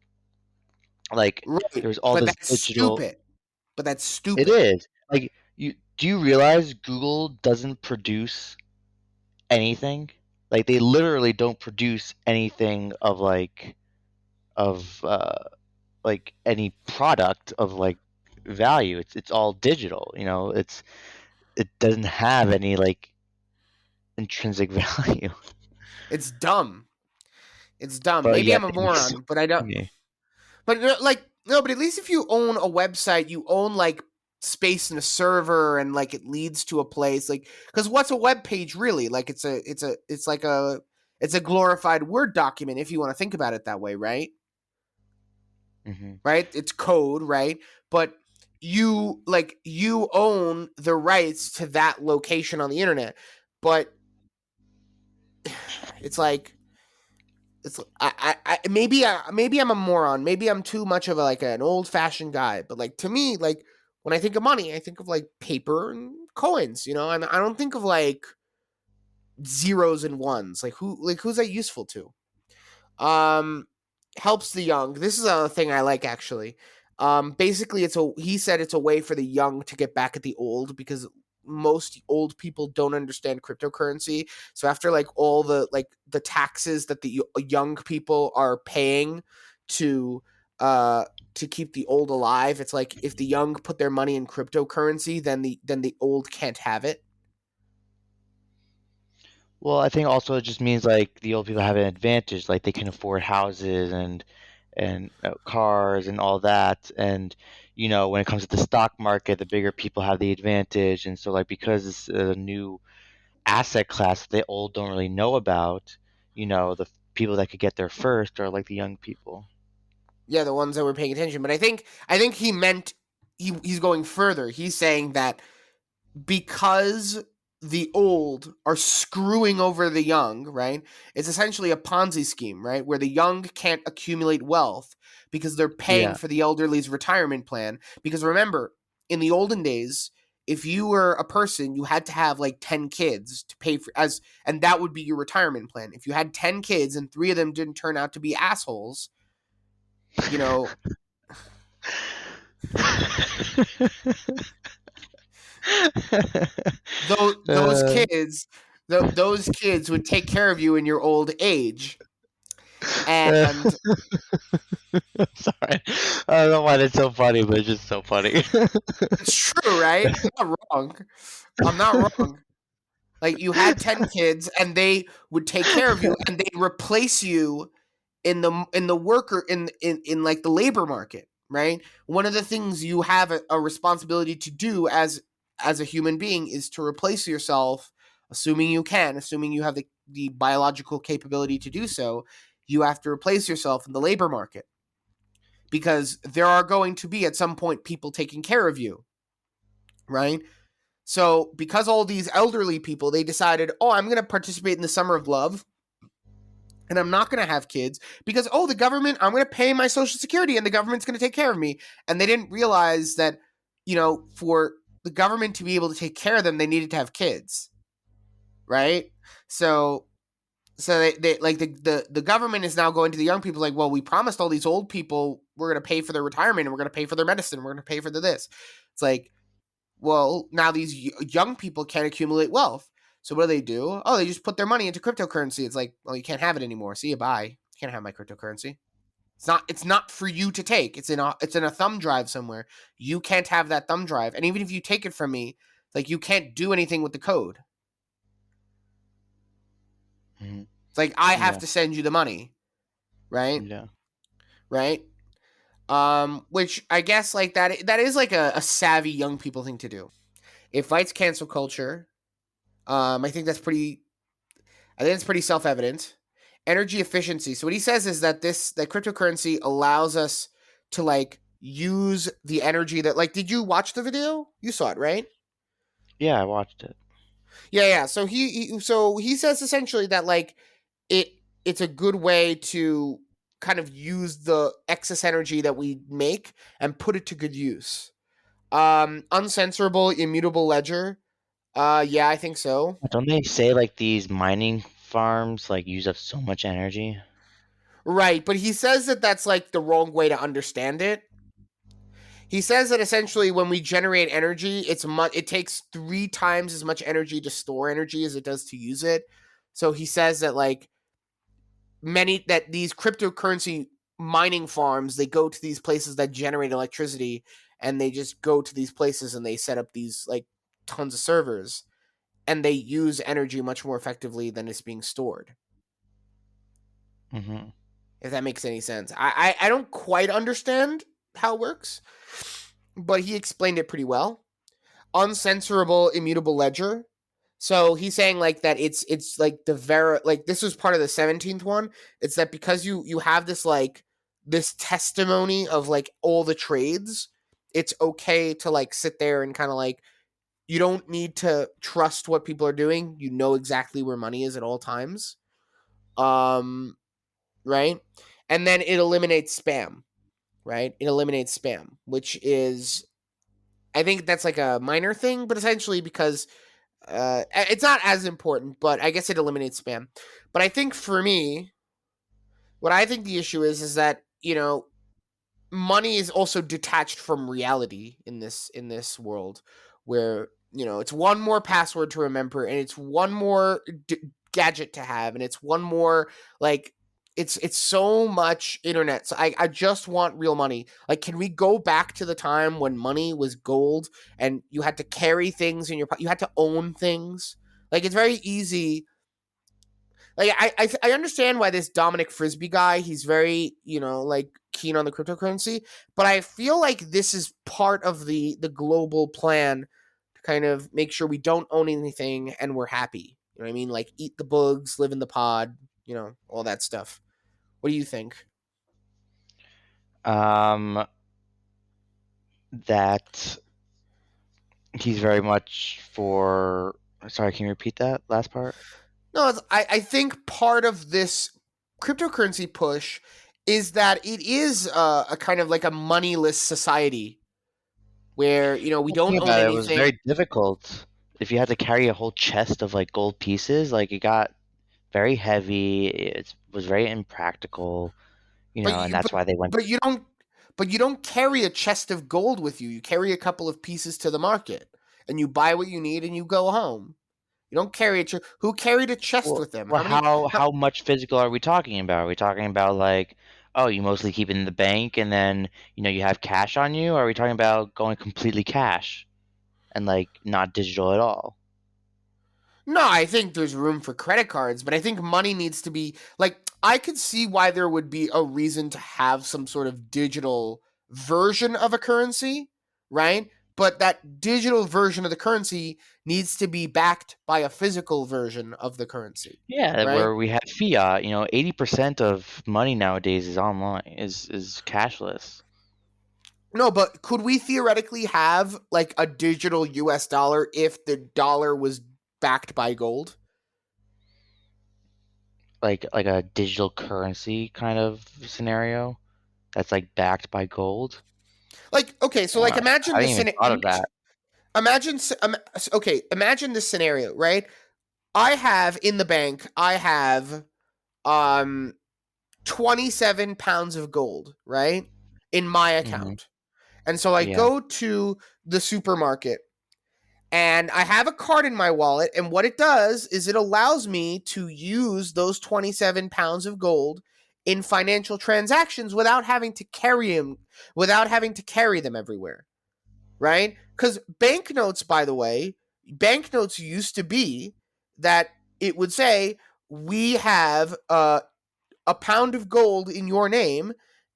Like right? there was all But this that's digital. stupid. But that's It stupid. is like you. Do you realize Google doesn't produce anything? Like they literally don't produce anything of of like any product of like value. It's all digital. It doesn't have any like intrinsic value. It's dumb. It's dumb. But Maybe yet I'm a they make so moron, but I don't. money. But like no, but at least if you own a website, you own like space in a server and like it leads to a place like because what's a web page really? Like it's a glorified Word document if you want to think about it that way, right? Hmm. Right? It's code, right? But you own the rights to that location on the internet. But it's like it's maybe I'm a moron. Maybe I'm too much of like an old fashioned guy. But like to me, like when I think of money, I think of like paper and coins. And I don't think of like zeros and ones. Who's that useful to? Um, Helps the young. This is a thing I like actually. Basically, he said it's a way for the young to get back at the old because most old people don't understand cryptocurrency. So after like all the taxes that the young people are paying to uh to keep the old alive, it's like if the young put their money in cryptocurrency, then the old can't have it. Well, I think also it just means like the old people have an advantage, like they can afford houses and cars and all that. And when it comes to the stock market, the bigger people have the advantage. And so like because it's a new asset class that they old don't really know about, the people that could get there first are like the young people. Yeah, the ones that were paying attention. But I think he meant he's going further. He's saying that because the old are screwing over the young, right? It's essentially a Ponzi scheme, right? Where the young can't accumulate wealth because they're paying Yeah. for the elderly's retirement plan. Because remember, in the olden days, if you were a person, you had to have like 10 kids to pay and that would be your retirement plan. If you had 10 kids and 3 of them didn't turn out to be assholes, you know, those Uh, kids those kids would take care of you in your old age. uh, And sorry. I don't know why that's so funny, but it's just so funny. it's true, right? I'm not wrong. I'm not wrong. Like you had 10 kids and they would take care of you and they'd replace you in the worker in like the labor market, right? One of the things you have a responsibility to do as a human being is to replace yourself, assuming you can, assuming you have the biological capability to do so. You have to replace yourself in the labor market because there are going to be at some point people taking care of you, right? So because all these elderly people, they decided, oh, I'm going to participate in the summer of love, and I'm not going to have kids because, oh, the government, I'm going to pay my social security and the government's going to take care of me. And they didn't realize that, for the government to be able to take care of them, they needed to have kids, right? So, they like the government is now going to the young people like, well, we promised all these old people we're going to pay for their retirement and we're going to pay for their medicine. We're going to pay for this. It's like, well, now these young people can't accumulate wealth. So what do? Oh, they just put their money into cryptocurrency. It's like, well, you can't have it anymore. See you, bye. You can't have my cryptocurrency. It's not for you to take. It's in a thumb drive somewhere. You can't have that thumb drive. And even if you take it from me, like you can't do anything with the code. Mhm. It's like I have Yeah. to send you the money, right? Yeah. Right? Which I guess like that is like a savvy young people thing to do. It fights cancel culture. I think that's pretty I think it's pretty self-evident. Energy efficiency. So what he says is that that cryptocurrency allows us to like use the energy that like did you watch the video? You saw it, right? Yeah, I watched it. Yeah, yeah. So he says essentially that like it it's a good way to kind of use the excess energy that we make and put it to good use. Uncensorable immutable ledger. Yeah, I think so. Don't they say like these mining farms like use up so much energy? Right, but he says that that's like the wrong way to understand it. He says that essentially when we generate energy, it takes 3 times as much energy to store energy as it does to use it. So he says that like these cryptocurrency mining farms, they go to these places that generate electricity and they just go to these places and they set up these like tons of servers and they use energy much more effectively than it's being stored. Hmm. If that makes any sense. I don't quite understand how it works, but he explained it pretty well. Uncensorable immutable ledger. So he's saying like that it's like like this was part of the 17th one. It's that because you have this testimony of like all the trades, it's okay to like sit there and kind of like you don't need to trust what people are doing. You know exactly where money is at all times. Um right? And then it eliminates spam, right? It eliminates spam, which is I think that's like a minor thing, but essentially because it's not as important, but I guess it eliminates spam. But I think for me, what I think the issue is that money is also detached from reality in this world, where it's one more password to remember, and it's one more gadget to have, and it's one more like it's so much internet. So I just want real money. Like, can we go back to the time when money was gold and you had to carry things in you had to own things? Like, it's very easy. Like, I understand why this Dominic Frisbee guy, he's very like keen on the cryptocurrency, but I feel like this is part of the global plan to kind of make sure we don't own anything and we're happy. You know what I mean? Like, eat the bugs, live in the pod, all that stuff. What do you think? Um, that he's very much for. Sorry, can you repeat that last part? No, I think part of this cryptocurrency push is that it is a kind of like a moneyless society where we Well, think don't own about it. It was anything. very difficult. If you had to carry a whole chest of like gold pieces, like it got very heavy. It was very impractical, But and you that's but why they went. but you don't carry a chest of gold with you. You carry a couple of pieces to the market, and you buy what you need, and you go home. You don't carry a who carried a chest Well, with them? well, How many? how much physical are we talking about? Are we talking about like, oh, you mostly keep it in the bank and then you have cash on you? Or are we talking about going completely cash and like not digital at all? No, I think there's room for credit cards, but I think money needs to be like I could see why there would be a reason to have some sort of digital version of a currency, right? But that digital version of the currency needs to be backed by a physical version of the currency, Yeah, right? where we have fiat, 80% of money nowadays is online, is cashless. No, but could we theoretically have like a digital US dollar if the dollar was backed by gold? Like a digital currency kind of scenario that's like backed by gold. Like, okay, so like I haven't even thought of that. imagine okay, imagine this scenario, right? I have in the bank, I have um 27 pounds of gold, right? In my Hmm. account. And so I Yeah. go to the supermarket and I have a card in my wallet. And what it does is it allows me to use those 27 pounds of gold in financial transactions without having to carry them, without having to carry them everywhere, right? Because banknotes, by the way, banknotes used to be that it would say, we have a pound of gold in your name,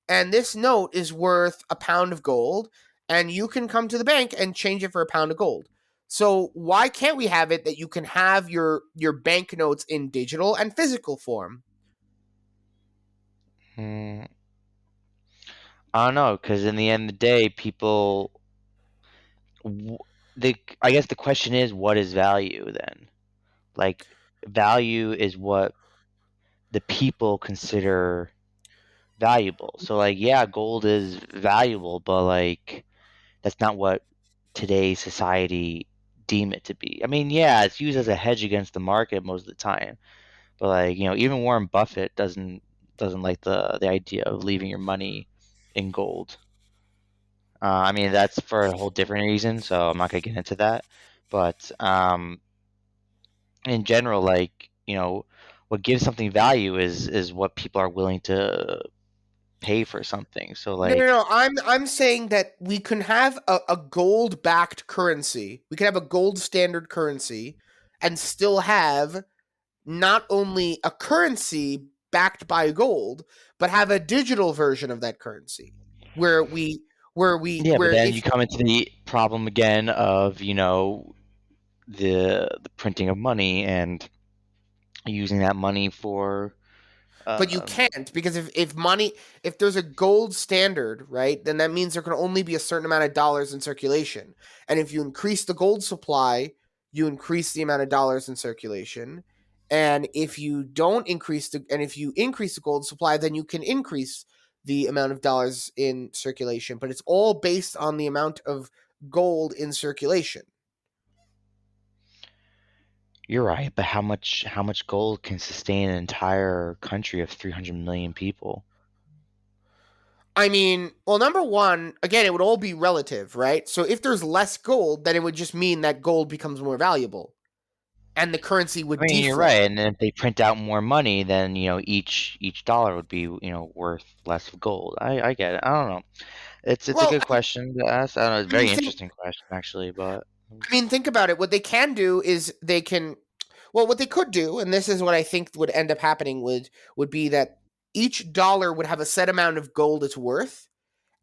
and this note is worth a pound of gold, and you can come to the bank and change it for a pound of gold. So why can't we have it that you can have your banknotes in digital and physical form? Hmm. I don't know, because in the end of the day, people, w- I guess the question is, what is value then? Like, value is what the people consider valuable. So, like, yeah, gold is valuable, but like, that's not what today's society deem it to be. I mean, yeah, it's used as a hedge against the market most of the time, but like, even Warren Buffett doesn't like the idea of leaving your money in gold. I mean, that's for a whole different reason, so I'm not gonna get into that. But in general, like, what gives something value is what people are willing to pay for something. So No, no, like, no. I'm saying that we can have a gold backed currency. We can have a gold standard currency and still have not only a currency backed by gold, but have a digital version of that currency where yeah, but where then you if come into the problem again of, the printing of money and using that money for but you um, can't because if there's a gold standard, right, then that means there can only be a certain amount of dollars in circulation. And if you increase the gold supply, you increase the amount of dollars in circulation. And if you don't increase the and if you increase the gold supply, then you can increase the amount of dollars in circulation. But it's all based on the amount of gold in circulation. you're right, but how much gold can sustain an entire country of 300 million people? I mean, well, number one, again, it would all be relative, right? So if there's less gold, then it would just mean that gold becomes more valuable and the currency I would mean, you're deflate. right, and then if they print out more money, then each dollar would be worth less of gold. I get it. I don't know. It's a Well, good question to ask. I don't know. It's a I mean, very think, interesting question actually, but I mean, think about it. What they can do is well, what they could do, and this is what I think would end up happening would be that each dollar would have a set amount of gold it's worth,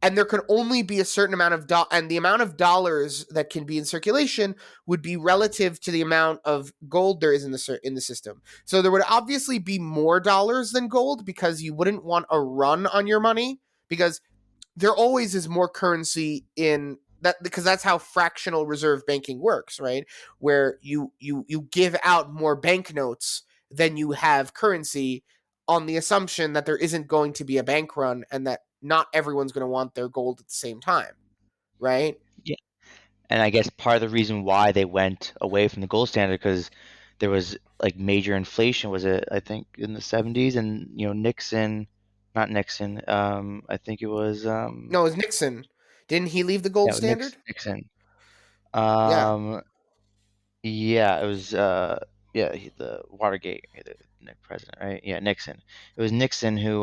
and there could only be a certain amount of and the amount of dollars that can be in circulation would be relative to the amount of gold there is in the system. So there would obviously be more dollars than gold because you wouldn't want a run on your money because there always is more currency in that because that's how fractional reserve banking works, right? Where you give out more banknotes than you have currency on the assumption that there isn't going to be a bank run and that not everyone's going to want their gold at the same time, right? yeah. And I guess part of the reason why they went away from the gold standard because there was like major inflation. Was it? I think in the 70s, and Nixon, not Nixon. I think it was. No, it was Nixon. Didn't he leave the gold Yeah, standard? Nixon. Yeah. Um, yeah, it was. Yeah, the Watergate, the president, right? Yeah, Nixon. It was Nixon who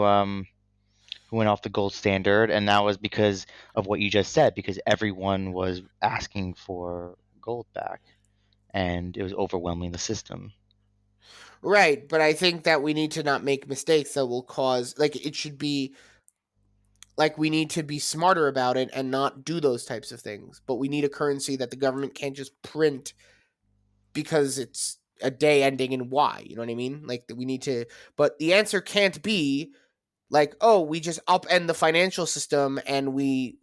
went off the gold standard, and that was because of what you just said, because everyone was asking for gold back, and it was overwhelming the system. Right, but I think that we need to not make mistakes that will cause like it should be Like, we need to be smarter about it and not do those types of things. But we need a currency that the government can't just print because it's a day ending in Y. You know what I mean? Like, we need to, but the answer can't be like, oh, we just upend the financial system and we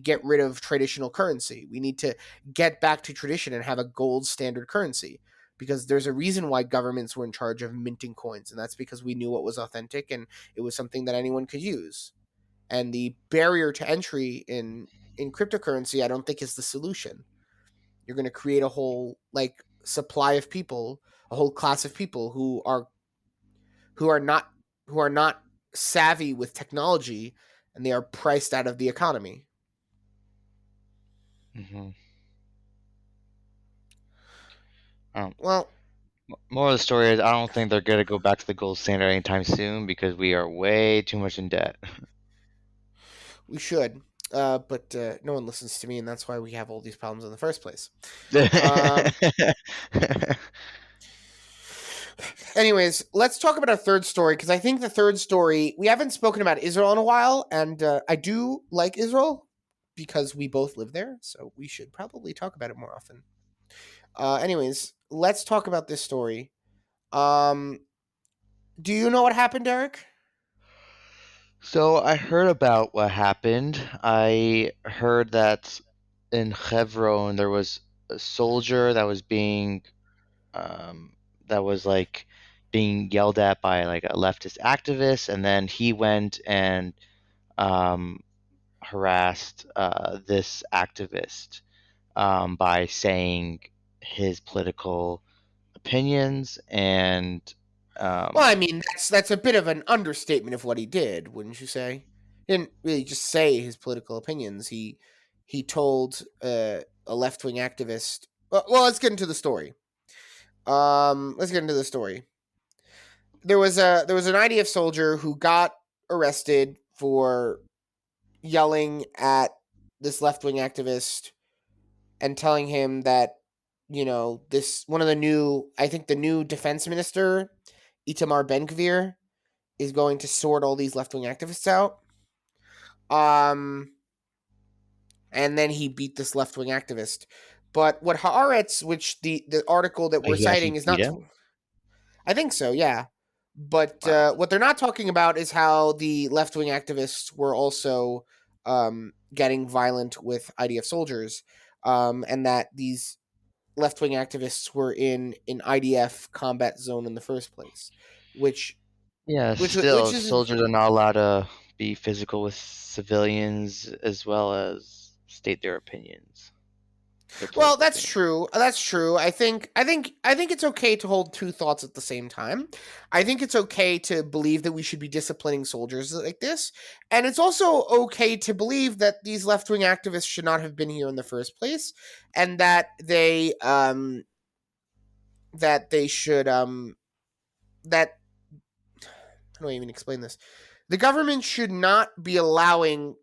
get rid of traditional currency. We need to get back to tradition and have a gold standard currency, because there's a reason why governments were in charge of minting coins, and that's because we knew what was authentic and it was something that anyone could use. And the barrier to entry in cryptocurrency, I don't think, is the solution. You're going to create a whole like supply of people, a whole class of people who are not who are not savvy with technology, and they are priced out of the economy. Hmm. Um, Well, More of the story is I don't think they're gonna go back to the gold standard anytime soon because we are way too much in debt. we should, but no one listens to me, and that's why we have all these problems in the first place. Um, Anyways, let's talk about our third story, because I think the third story, we haven't spoken about Israel in a while, and I do like Israel because we both live there, so we should probably talk about it more often. Anyways, let's talk about this story. Um, do you know what happened, Derek? So I heard about what happened. I heard that in Hebron there was a soldier that was being um, that was like being yelled at by like a leftist activist, and then he went and um, harassed this activist by saying his political opinions and Well, um, I mean, that's a bit of an understatement of what he did, wouldn't you say? He didn't really just say his political opinions. He told a left wing activist. Well, let's get into the story. Let's get into the story. There was an IDF soldier who got arrested for yelling at this left wing activist and telling him that, this one of the new, I think the new defense minister, Itamar Ben Gvir, is going to sort all these left wing activists out. Um, and then he beat this left wing activist. But what Haaretz, which the article that we're he citing actually is beat not, him. I think so, yeah. But Wow. what they're not talking about is how the left wing activists were also getting violent with IDF soldiers, and that these left wing activists were in an IDF combat zone in the first place, which Yeah, which still, is soldiers are not allowed to be physical with civilians as well as state their opinions, their well, political that's opinions. true. That's true. I think it's okay to hold two thoughts at the same time. I think it's okay to believe that we should be disciplining soldiers like this, and it's also okay to believe that these left wing activists should not have been here in the first place, and that they should that how do I even explain this? The government should not be allowing.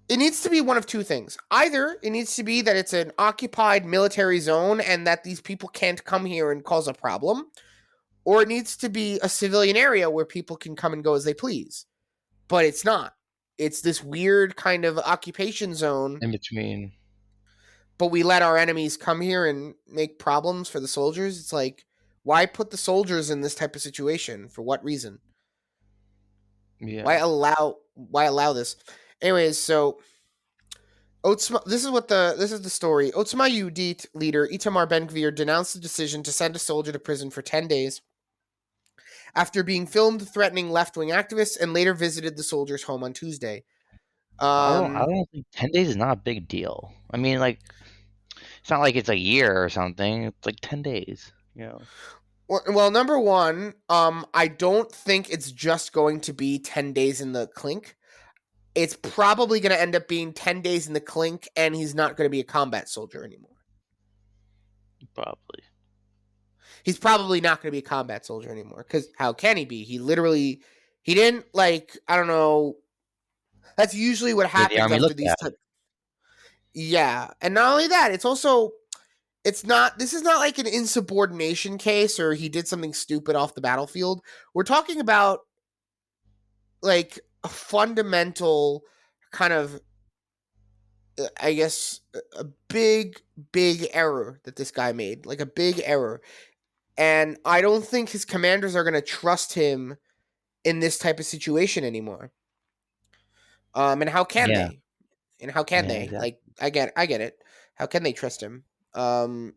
It needs to be one of two things. Either it needs to be that it's an occupied military zone and that these people can't come here and cause a problem, or it needs to be a civilian area where people can come and go as they please. But it's not. It's this weird kind of occupation zone, In between. but we let our enemies come here and make problems for the soldiers. It's like, why put the soldiers in this type of situation? For what reason? Yeah. Why allow this? Anyways, so Otzma, this is the story. Otzma Yehudit leader Itamar Ben Gvir denounced the decision to send a soldier to prison for 10 days after being filmed threatening left-wing activists, and later visited the soldier's home on Tuesday. I Um, don't think 10 days is not a big deal. I mean, like, it's not like it's a year or something. It's like 10 days. You know. well, number one, I don't think it's just going to be 10 days in the clink. It's probably going to end up being 10 days in the clink, and he's not going to be a combat soldier anymore. Probably. He's probably not going to be a combat soldier anymore, because how can he be? He didn't, like, I don't know. That's usually what Yeah, the happens army after looked these at. type. Yeah, and not only that, it's also, it's not. This is not like an insubordination case or he did something stupid off the battlefield. We're talking about, like, a fundamental kind of, I guess, a big error that this guy made, like a big error. And I don't think his commanders are going to trust him in this type of situation anymore. And how can Yeah. they? And how can Yeah. they? Exactly. Like, I get it. How can they trust him? Um,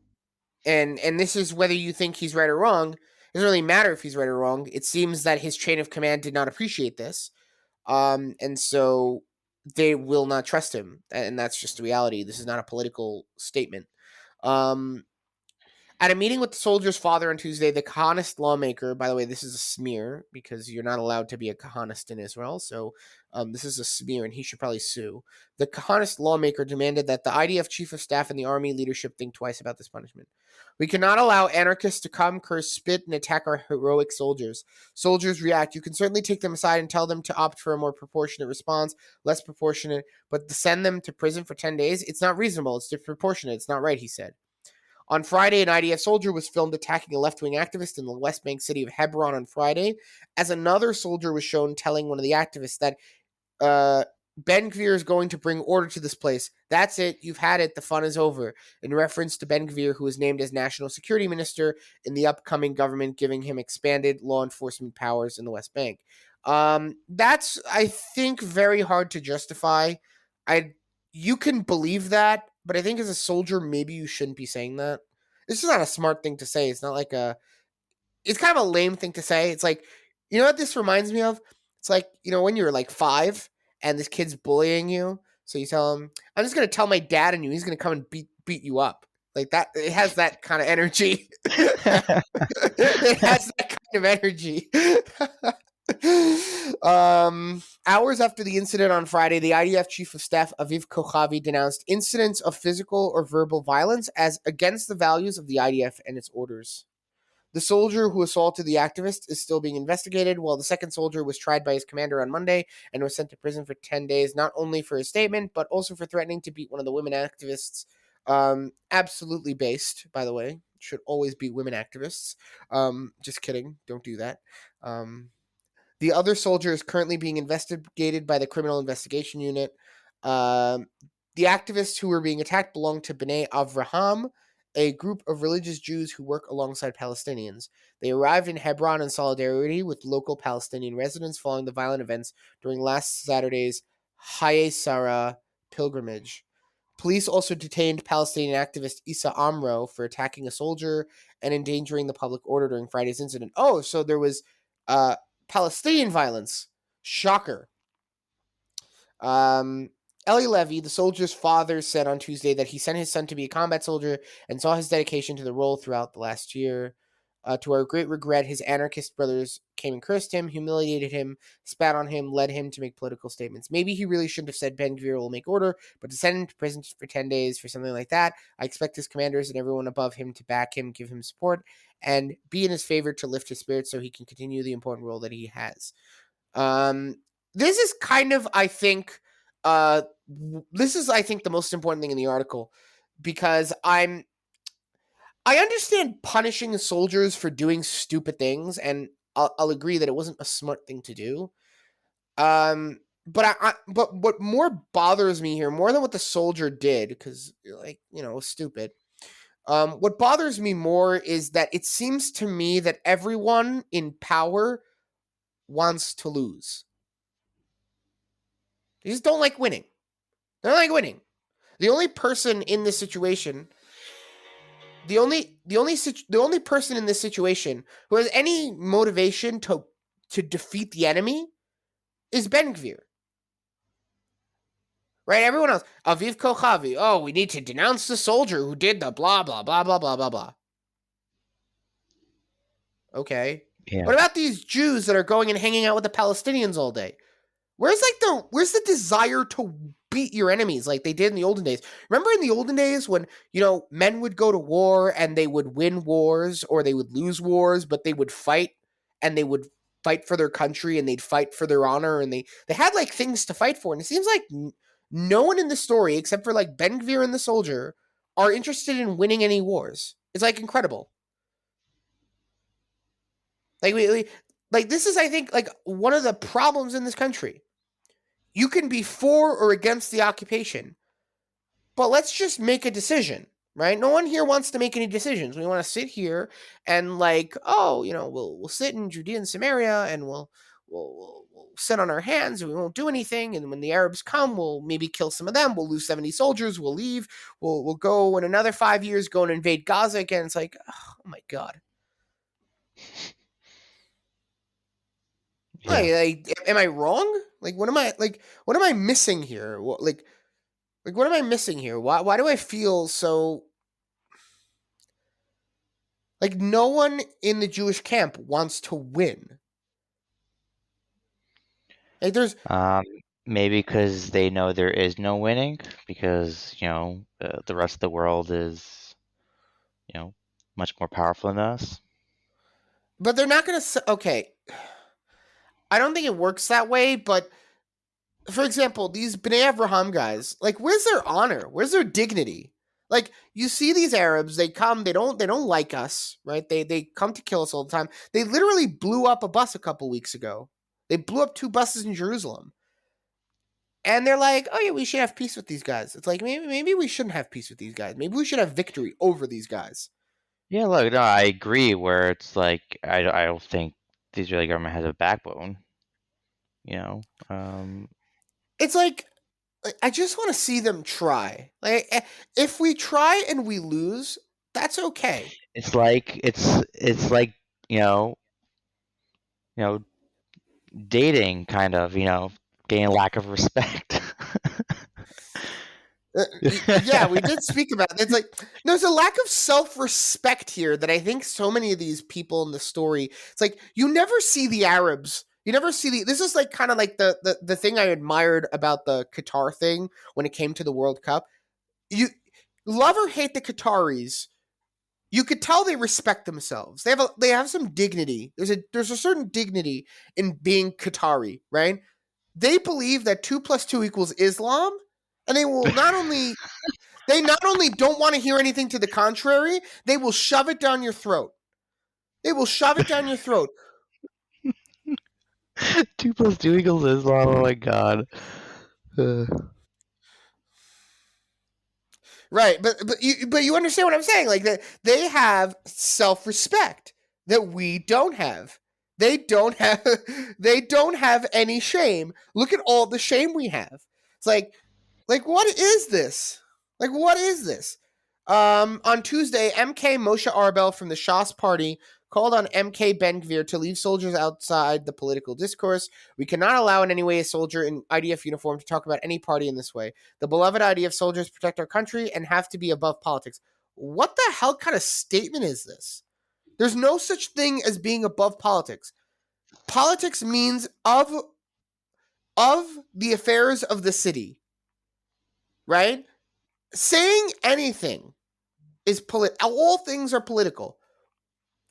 and this is whether you think he's right or wrong. It doesn't really matter if he's right or wrong. It seems that his chain of command did not appreciate this, and so they will not trust him, and that's just the reality. This is not a political statement. Um, at a meeting with the soldier's father on Tuesday, the Kahanist lawmaker, by the way, this is a smear because you're not allowed to be a Kahanist in Israel, so this is a smear and he should probably sue. The Kahanist lawmaker demanded that the IDF chief of staff and the army leadership think twice about this punishment. We cannot allow anarchists to come, curse, spit, and attack our heroic soldiers. Soldiers react. You can certainly take them aside and tell them to opt for a more proportionate response, less proportionate, but to send them to prison for 10 days, it's not reasonable. It's disproportionate. It's not right, he said. On Friday, an IDF soldier was filmed attacking a left wing activist in the West Bank city of Hebron on Friday, as another soldier was shown telling one of the activists that uh, Ben Gvir is going to bring order to this place. That's it. You've had it. The fun is over. In reference to Ben Gvir, who was named as National Security Minister in the upcoming government, giving him expanded law enforcement powers in the West Bank. That's, I think, very hard to justify. I You can believe that, but I think as a soldier, maybe you shouldn't be saying that. This is not a smart thing to say. It's not like a. It's kind of a lame thing to say. It's like, you know what this reminds me of? It's like, when you were like 5 and this kid's bullying you, so you tell him, "I'm just gonna tell my dad and you. He's gonna come and beat you up." Like that. It has that kind of energy. It has that kind of energy. Hours after the incident on Friday, the IDF chief of staff Aviv Kochavi denounced incidents of physical or verbal violence as against the values of the IDF and its orders. The soldier who assaulted the activist is still being investigated, while the second soldier was tried by his commander on Monday and was sent to prison for 10 days, not only for his statement, but also for threatening to beat one of the women activists. Absolutely based, by the way. Should always beat women activists. Just kidding. Don't do that. The other soldier is currently being investigated by the Criminal Investigation Unit. Um, the activists who were being attacked belong to B'nai Avraham, a group of religious Jews who work alongside Palestinians. They arrived in Hebron in solidarity with local Palestinian residents following the violent events during last Saturday's Haye Sarah pilgrimage. Police also detained Palestinian activist Issa Amro for attacking a soldier and endangering the public order during Friday's incident. Oh, so there was uh, Palestinian violence. Shocker. Um, Eli Levy, the soldier's father, said on Tuesday that he sent his son to be a combat soldier and saw his dedication to the role throughout the last year. To our great regret, his anarchist brothers came and cursed him, humiliated him, spat on him, led him to make political statements. Maybe he really shouldn't have said Ben Gvir will make order, but to send him to prison for 10 days for something like that, I expect his commanders and everyone above him to back him, give him support, and be in his favor to lift his spirits so he can continue the important role that he has. Um, this is kind of, I think, the most important thing in the article because I understand punishing soldiers for doing stupid things, and I'll agree that it wasn't a smart thing to do. But what more bothers me here, more than what the soldier did, because it was stupid. What bothers me more is that it seems to me that everyone in power wants to lose. They just don't like winning. They don't like winning. The only person in this situation, the only person in this situation who has any motivation to defeat the enemy is Ben Gvir. Right? Everyone else, Aviv Kochavi. Oh, we need to denounce the soldier who did the blah blah blah blah blah blah blah. Okay. Yeah. What about these Jews that are going and hanging out with the Palestinians all day? Where's the desire to beat your enemies like they did in the olden days? Remember in the olden days when, men would go to war and they would win wars or they would lose wars, but they would fight and they would fight for their country and they'd fight for their honor and they had like things to fight for. And it seems like no one in the story except for like Ben Gvir and the soldier are interested in winning any wars. It's like incredible. Like like this is, I think, like one of the problems in this country. You can be for or against the occupation, but let's just make a decision, right? No one here wants to make any decisions. We want to sit here and like, oh, we'll sit in Judea and Samaria, and we'll sit on our hands and we won't do anything. And when the Arabs come, we'll maybe kill some of them. We'll lose 70 soldiers. We'll leave. We'll go in another 5 years, go and invade Gaza again. It's like, oh my god. Yeah. Am I wrong? Like, what am I like? What am I missing here? What am I missing here? Why do I feel so like no one in the Jewish camp wants to win? Like, there's Um, Maybe because they know there is no winning, because the rest of the world is much more powerful than us. but they're not gonna. Okay, I don't think it works that way. But for example, these Bnei Avraham guys, like, where's their honor? Where's their dignity? Like, you see these Arabs, they come, they don't like us, right? They come to kill us all the time. They literally blew up a bus a couple weeks ago. They blew up 2 buses in Jerusalem. And they're like, oh yeah, we should have peace with these guys. It's like, maybe we shouldn't have peace with these guys. Maybe we should have victory over these guys. Yeah, look, no, I agree. Where it's like I don't think the Israeli government has a backbone. You know, It's like I just want to see them try. Like, if we try and we lose, that's okay. it's like you know dating, kind of, getting lack of respect. Yeah, we did speak about it. It's like there's a lack of self-respect here that I think so many of these people in the story. It's like you never see the Arabs. You never see the. This is like kind of like the thing I admired about the Qatar thing when it came to the World Cup. You love or hate the Qataris, you could tell they respect themselves. They have some dignity. There's a certain dignity in being Qatari, right? They believe that 2 plus 2 equals Islam, and they not only don't want to hear anything to the contrary, they will shove it down your throat. They will shove it down your throat. 2 plus 2 equals Islam. Oh my god. Uh, Right, but you understand what I'm saying? Like that they have self-respect that we don't have. They don't have they don't have any shame. Look at all the shame we have. It's like what is this? Like what is this? On Tuesday, MK Moshe Arbel from the Shas Party called on MK Ben-Gvir to leave soldiers outside the political discourse. We cannot allow in any way a soldier in IDF uniform to talk about any party in this way. The beloved IDF soldiers protect our country and have to be above politics. What the hell kind of statement is this? There's no such thing as being above politics. Politics means of the affairs of the city, right? Saying anything is all things are political.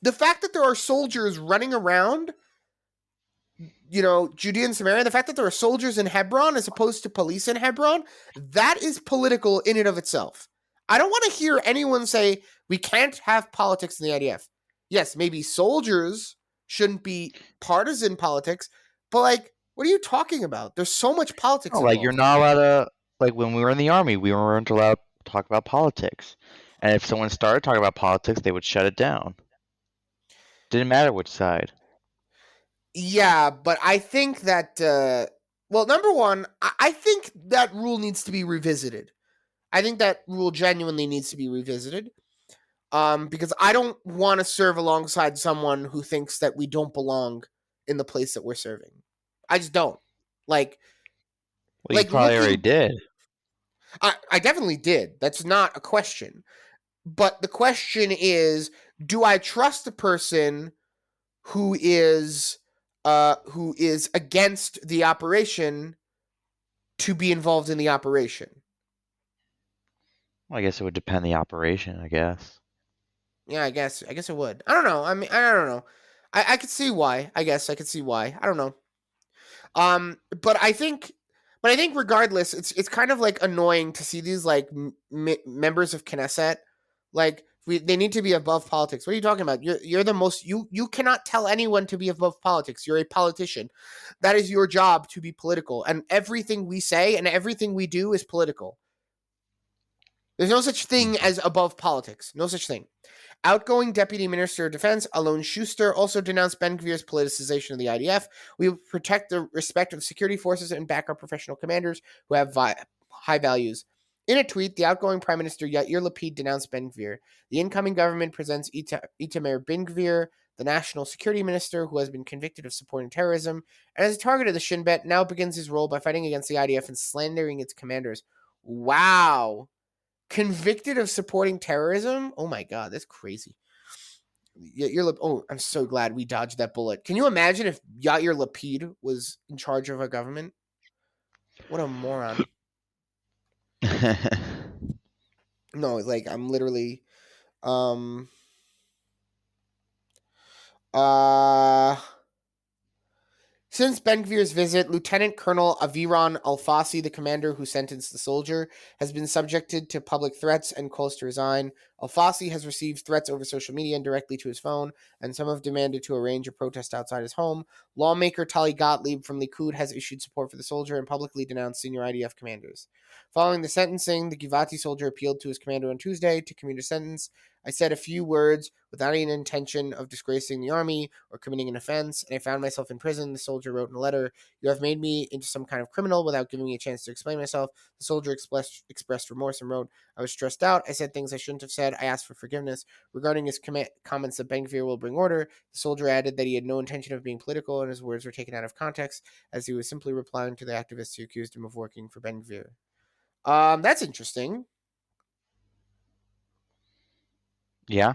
The fact that there are soldiers running around, Judea and Samaria, the fact that there are soldiers in Hebron as opposed to police in Hebron, that is political in and of itself. I don't want to hear anyone say we can't have politics in the IDF. Yes, maybe soldiers shouldn't be partisan politics, but like, what are you talking about? There's so much politics no, like, you're involved. not allowed to. Like, when we were in the army, we weren't allowed to talk about politics, and if someone started talking about politics, they would shut it down. Didn't matter which side. Yeah, but I think that, well, number one, I think that rule needs to be revisited. I think that rule genuinely needs to be revisited. Because I don't want to serve alongside someone who thinks that we don't belong in the place that we're serving. I just don't. Like, Well, you like probably already looking, did. I definitely did. That's not a question. But the question is, do I trust a person who is against the operation to be involved in the operation? Well, I guess it would depend on the operation, I guess. Yeah, I guess it would. I don't know. I mean, I don't know. I could see why. I guess I could see why. I don't know. But I think regardless, it's kind of like annoying to see these like members of Knesset like They need to be above politics. What are you talking about? You're the most you cannot tell anyone to be above politics. You're a politician. That is your job, to be political. And everything we say and everything we do is political. There's no such thing Mhm. as above politics. No such thing. Outgoing Deputy Minister of Defense Alon Schuster also denounced Ben-Gvir's politicization of the IDF. We will protect the respect of security forces and back our professional commanders who have high values. In a tweet, the outgoing Prime Minister Yair Lapid denounced Ben-Gvir. The incoming government presents Itamar Ben-Gvir, the National Security Minister, who has been convicted of supporting terrorism, and as a target of the Shin Bet, now begins his role by fighting against the IDF and slandering its commanders. Wow. Convicted of supporting terrorism? Oh my god, that's crazy. Oh, I'm so glad we dodged that bullet. Can you imagine if Yair Lapid was in charge of a government? What a moron. No, like I'm literally um uh Since Ben-Gvir's visit, Lieutenant Colonel Aviran Alfasi, the commander who sentenced the soldier, has been subjected to public threats and calls to resign. Alfasi has received threats over social media and directly to his phone, and some have demanded to arrange a protest outside his home. Lawmaker Tali Gottlieb from Likud has issued support for the soldier and publicly denounced senior IDF commanders. Following the sentencing, the Givati soldier appealed to his commander on Tuesday to commute a sentence. I said a few words without any intention of disgracing the army or committing an offense, and I found myself in prison, the soldier wrote in a letter. You have made me into some kind of criminal without giving me a chance to explain myself. The soldier expressed remorse and wrote, I was stressed out. I said things I shouldn't have said. I asked for forgiveness. Regarding his comments that Ben-Gvir will bring order, the soldier added that he had no intention of being political, and his words were taken out of context, as he was simply replying to the activists who accused him of working for Ben-Gvir. That's interesting. Yeah.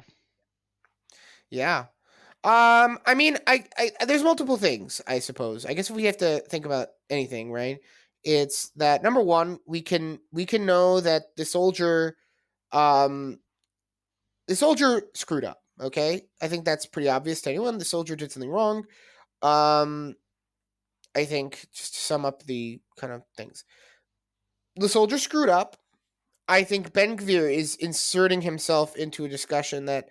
Yeah. I mean, there's multiple things, I suppose. I guess if we have to think about anything, right? It's that number one, we can know that um the soldier screwed up. Okay, I think that's pretty obvious to anyone. The soldier did something wrong. Um, I think just to sum up the kind of things, the soldier screwed up. I think Ben Gvir is inserting himself into a discussion that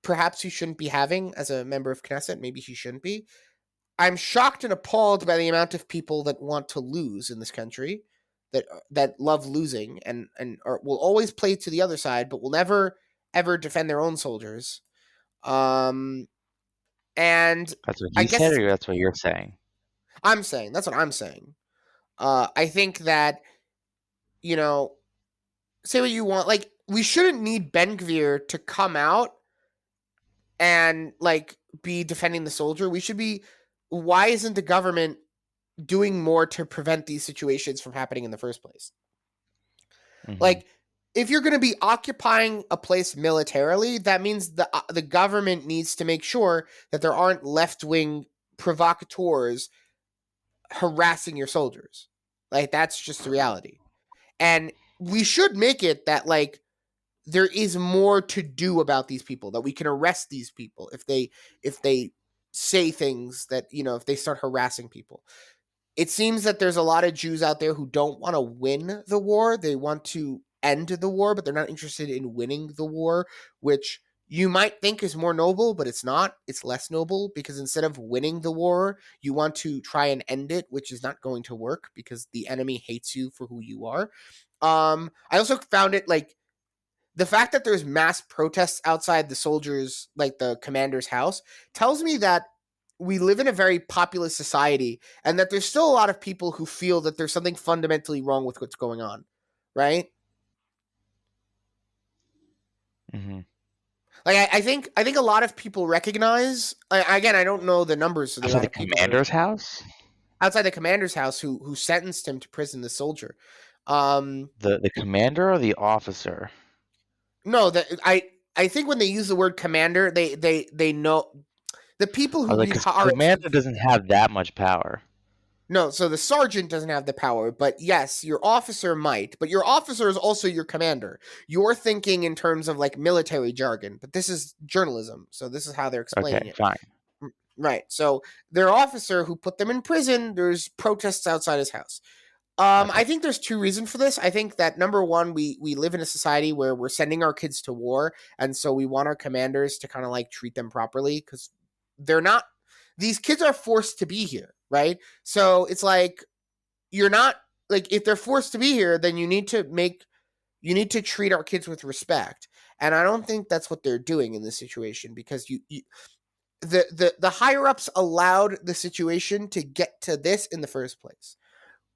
perhaps he shouldn't be having as a member of Knesset. Maybe he shouldn't be. I'm shocked and appalled by the amount of people that want to lose in this country, that love losing and will always play to the other side, but will never ever defend their own soldiers. Um, and That's what I he guess said, or that's what you're saying? I'm saying that's what I'm saying. I think that you know, say what you want. Like we shouldn't need Ben Gvir to come out and like be defending the soldier. We should be. Why isn't the government doing more to prevent these situations from happening in the first place? Hmm. Like, if you're going to be occupying a place militarily, that means the government needs to make sure that there aren't left wing provocateurs harassing your soldiers. Like, that's just the reality. And we should make it that like there is more to do about these people, that we can arrest these people if they say things that if they start harassing people. It seems that there's a lot of Jews out there who don't want to win the war. They want to end the war, but they're not interested in winning the war, which you might think is more noble, but it's not. It's less noble because instead of winning the war, you want to try and end it, which is not going to work because the enemy hates you for who you are. I also found it like the fact that there's mass protests outside the soldiers, like the commander's house, tells me that we live in a very populist society and that there's still a lot of people who feel that there's something fundamentally wrong with what's going on, right? Hmm. Like I think a lot of people recognize. Again, I don't know the numbers of the Outside amount the of people that are commander's house? outside the commander's house who sentenced him to prison. The soldier, um, The commander or the officer? no, that I think when they use the word commander, they know the people I who was like, read because Haaretz. commander doesn't have that much power. No, so the sergeant doesn't have the power, but yes, your officer might. But your officer is also your commander. You're thinking in terms of like military jargon, but this is journalism, so this is how they're Okay, explaining it. fine. Right. So their officer who put them in prison, there's protests outside his house. Okay. I think there's two reasons for this. I think that number one, we live in a society where we're sending our kids to war, and so we want our commanders to kind of like treat them properly because they're not. These kids are forced to be here, right? So it's like you're not like if they're forced to be here, then you need to treat our kids with respect, and I don't think that's what they're doing in this situation because the higher ups allowed the situation to get to this in the first place,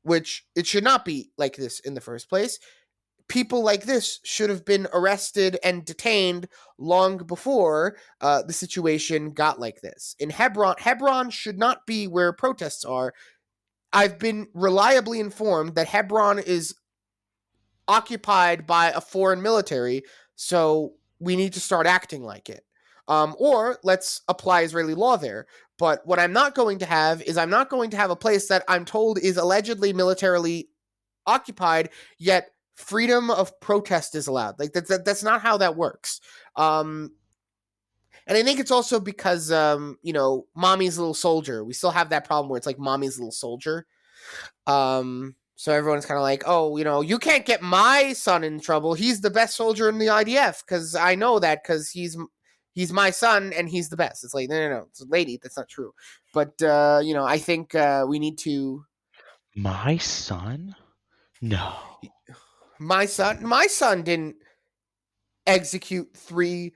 which it should not be like this in the first place. People like this should have been arrested and detained long before the situation got like this. In Hebron should not be where protests are. I've been reliably informed that Hebron is occupied by a foreign military, so we need to start acting like it. Or let's apply Israeli law there. But what I'm not going to have is I'm not going to have a place that I'm told is allegedly militarily occupied, yet freedom of protest is allowed. Like that's not how that works. And I think it's also because mommy's little soldier. We still have that problem where it's like mommy's little soldier. So everyone's kind of like, oh, you can't get my son in trouble. He's the best soldier in the IDF because I know that because he's my son and he's the best. It's like no, it's a lady. That's not true. But I think we need to. My son? No. My son didn't execute three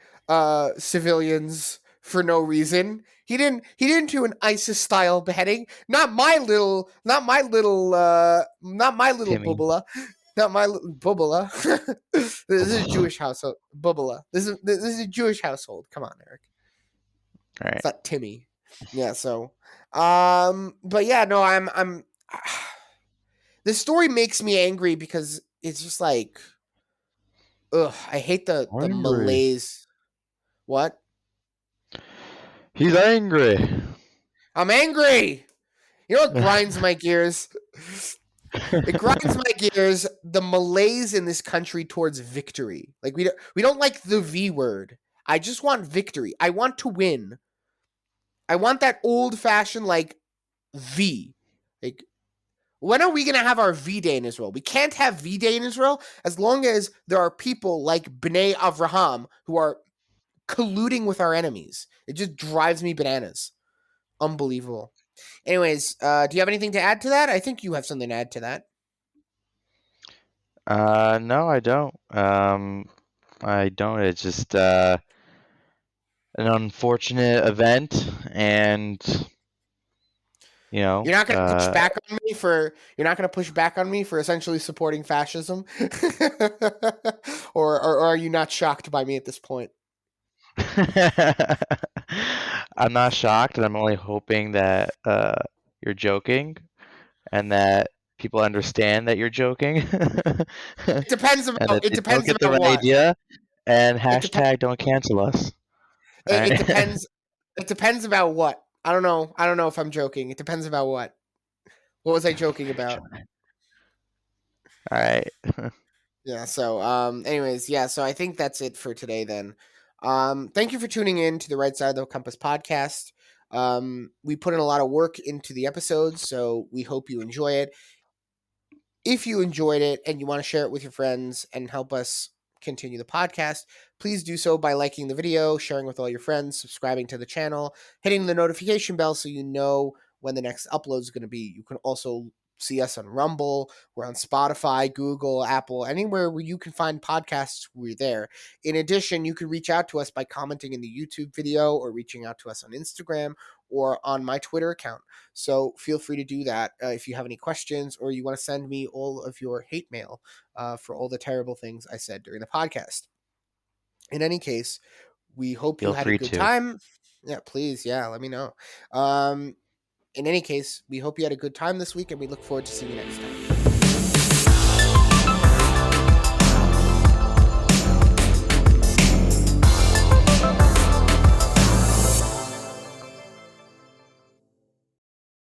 civilians for no reason. He didn't do an ISIS style beheading. Not my little Timmy. bubala. Not my little bubala. This is a Jewish household. Bubala. This is a Jewish household. Come on, Eric. All It's right. not Timmy. Yeah, so but yeah, no, I'm this story makes me angry because it's just like ugh, I hate the Angry. malaise. What? He's angry. I'm angry. You know what grinds my gears? It grinds my gears the malaise in this country towards victory. Like we don't like the V word. I just want victory. I want to win. I want that old fashioned like V. Like when are we going to have our V Day in Israel? We can't have V Day in Israel as long as there are people like Bnei Avraham who are colluding with our enemies. It just drives me bananas. Unbelievable. Anyways, do you have anything to add to that? I think you have something to add to that. No, I don't. I don't. It's just an unfortunate event, and you know, You're not going to push back on me for you're not going to push back on me for essentially supporting fascism, or are you not shocked by me at this point? I'm not shocked, and I'm only hoping that you're joking and that people understand that you're joking It depends and about that it they don't depends get the about right what. idea and It depends. hashtag don't cancel us. All It right. depends. It depends about what. I don't know. I don't know if I'm joking. It depends about what. What was I joking about? All right. Yeah, so anyways, yeah, so I think that's it for today then. Thank you for tuning in to the Right Side of the Compass podcast. We put in a lot of work into the episodes, so we hope you enjoy it. If you enjoyed it and you want to share it with your friends and help us continue the podcast, please do so by liking the video, sharing with all your friends, subscribing to the channel, hitting the notification bell so you know when the next upload is going to be. You can also see us on Rumble, we're on Spotify, Google, Apple, anywhere where you can find podcasts, we're there. In addition, you can reach out to us by commenting in the YouTube video or reaching out to us on Instagram or on my Twitter account. So feel free to do that if you have any questions or you want to send me all of your hate mail for all the terrible things I said during the podcast. In any case, we hope you Feel had a free good to. time. Yeah, please. Yeah, let me know. In any case, we hope you had a good time this week and we look forward to seeing you next time.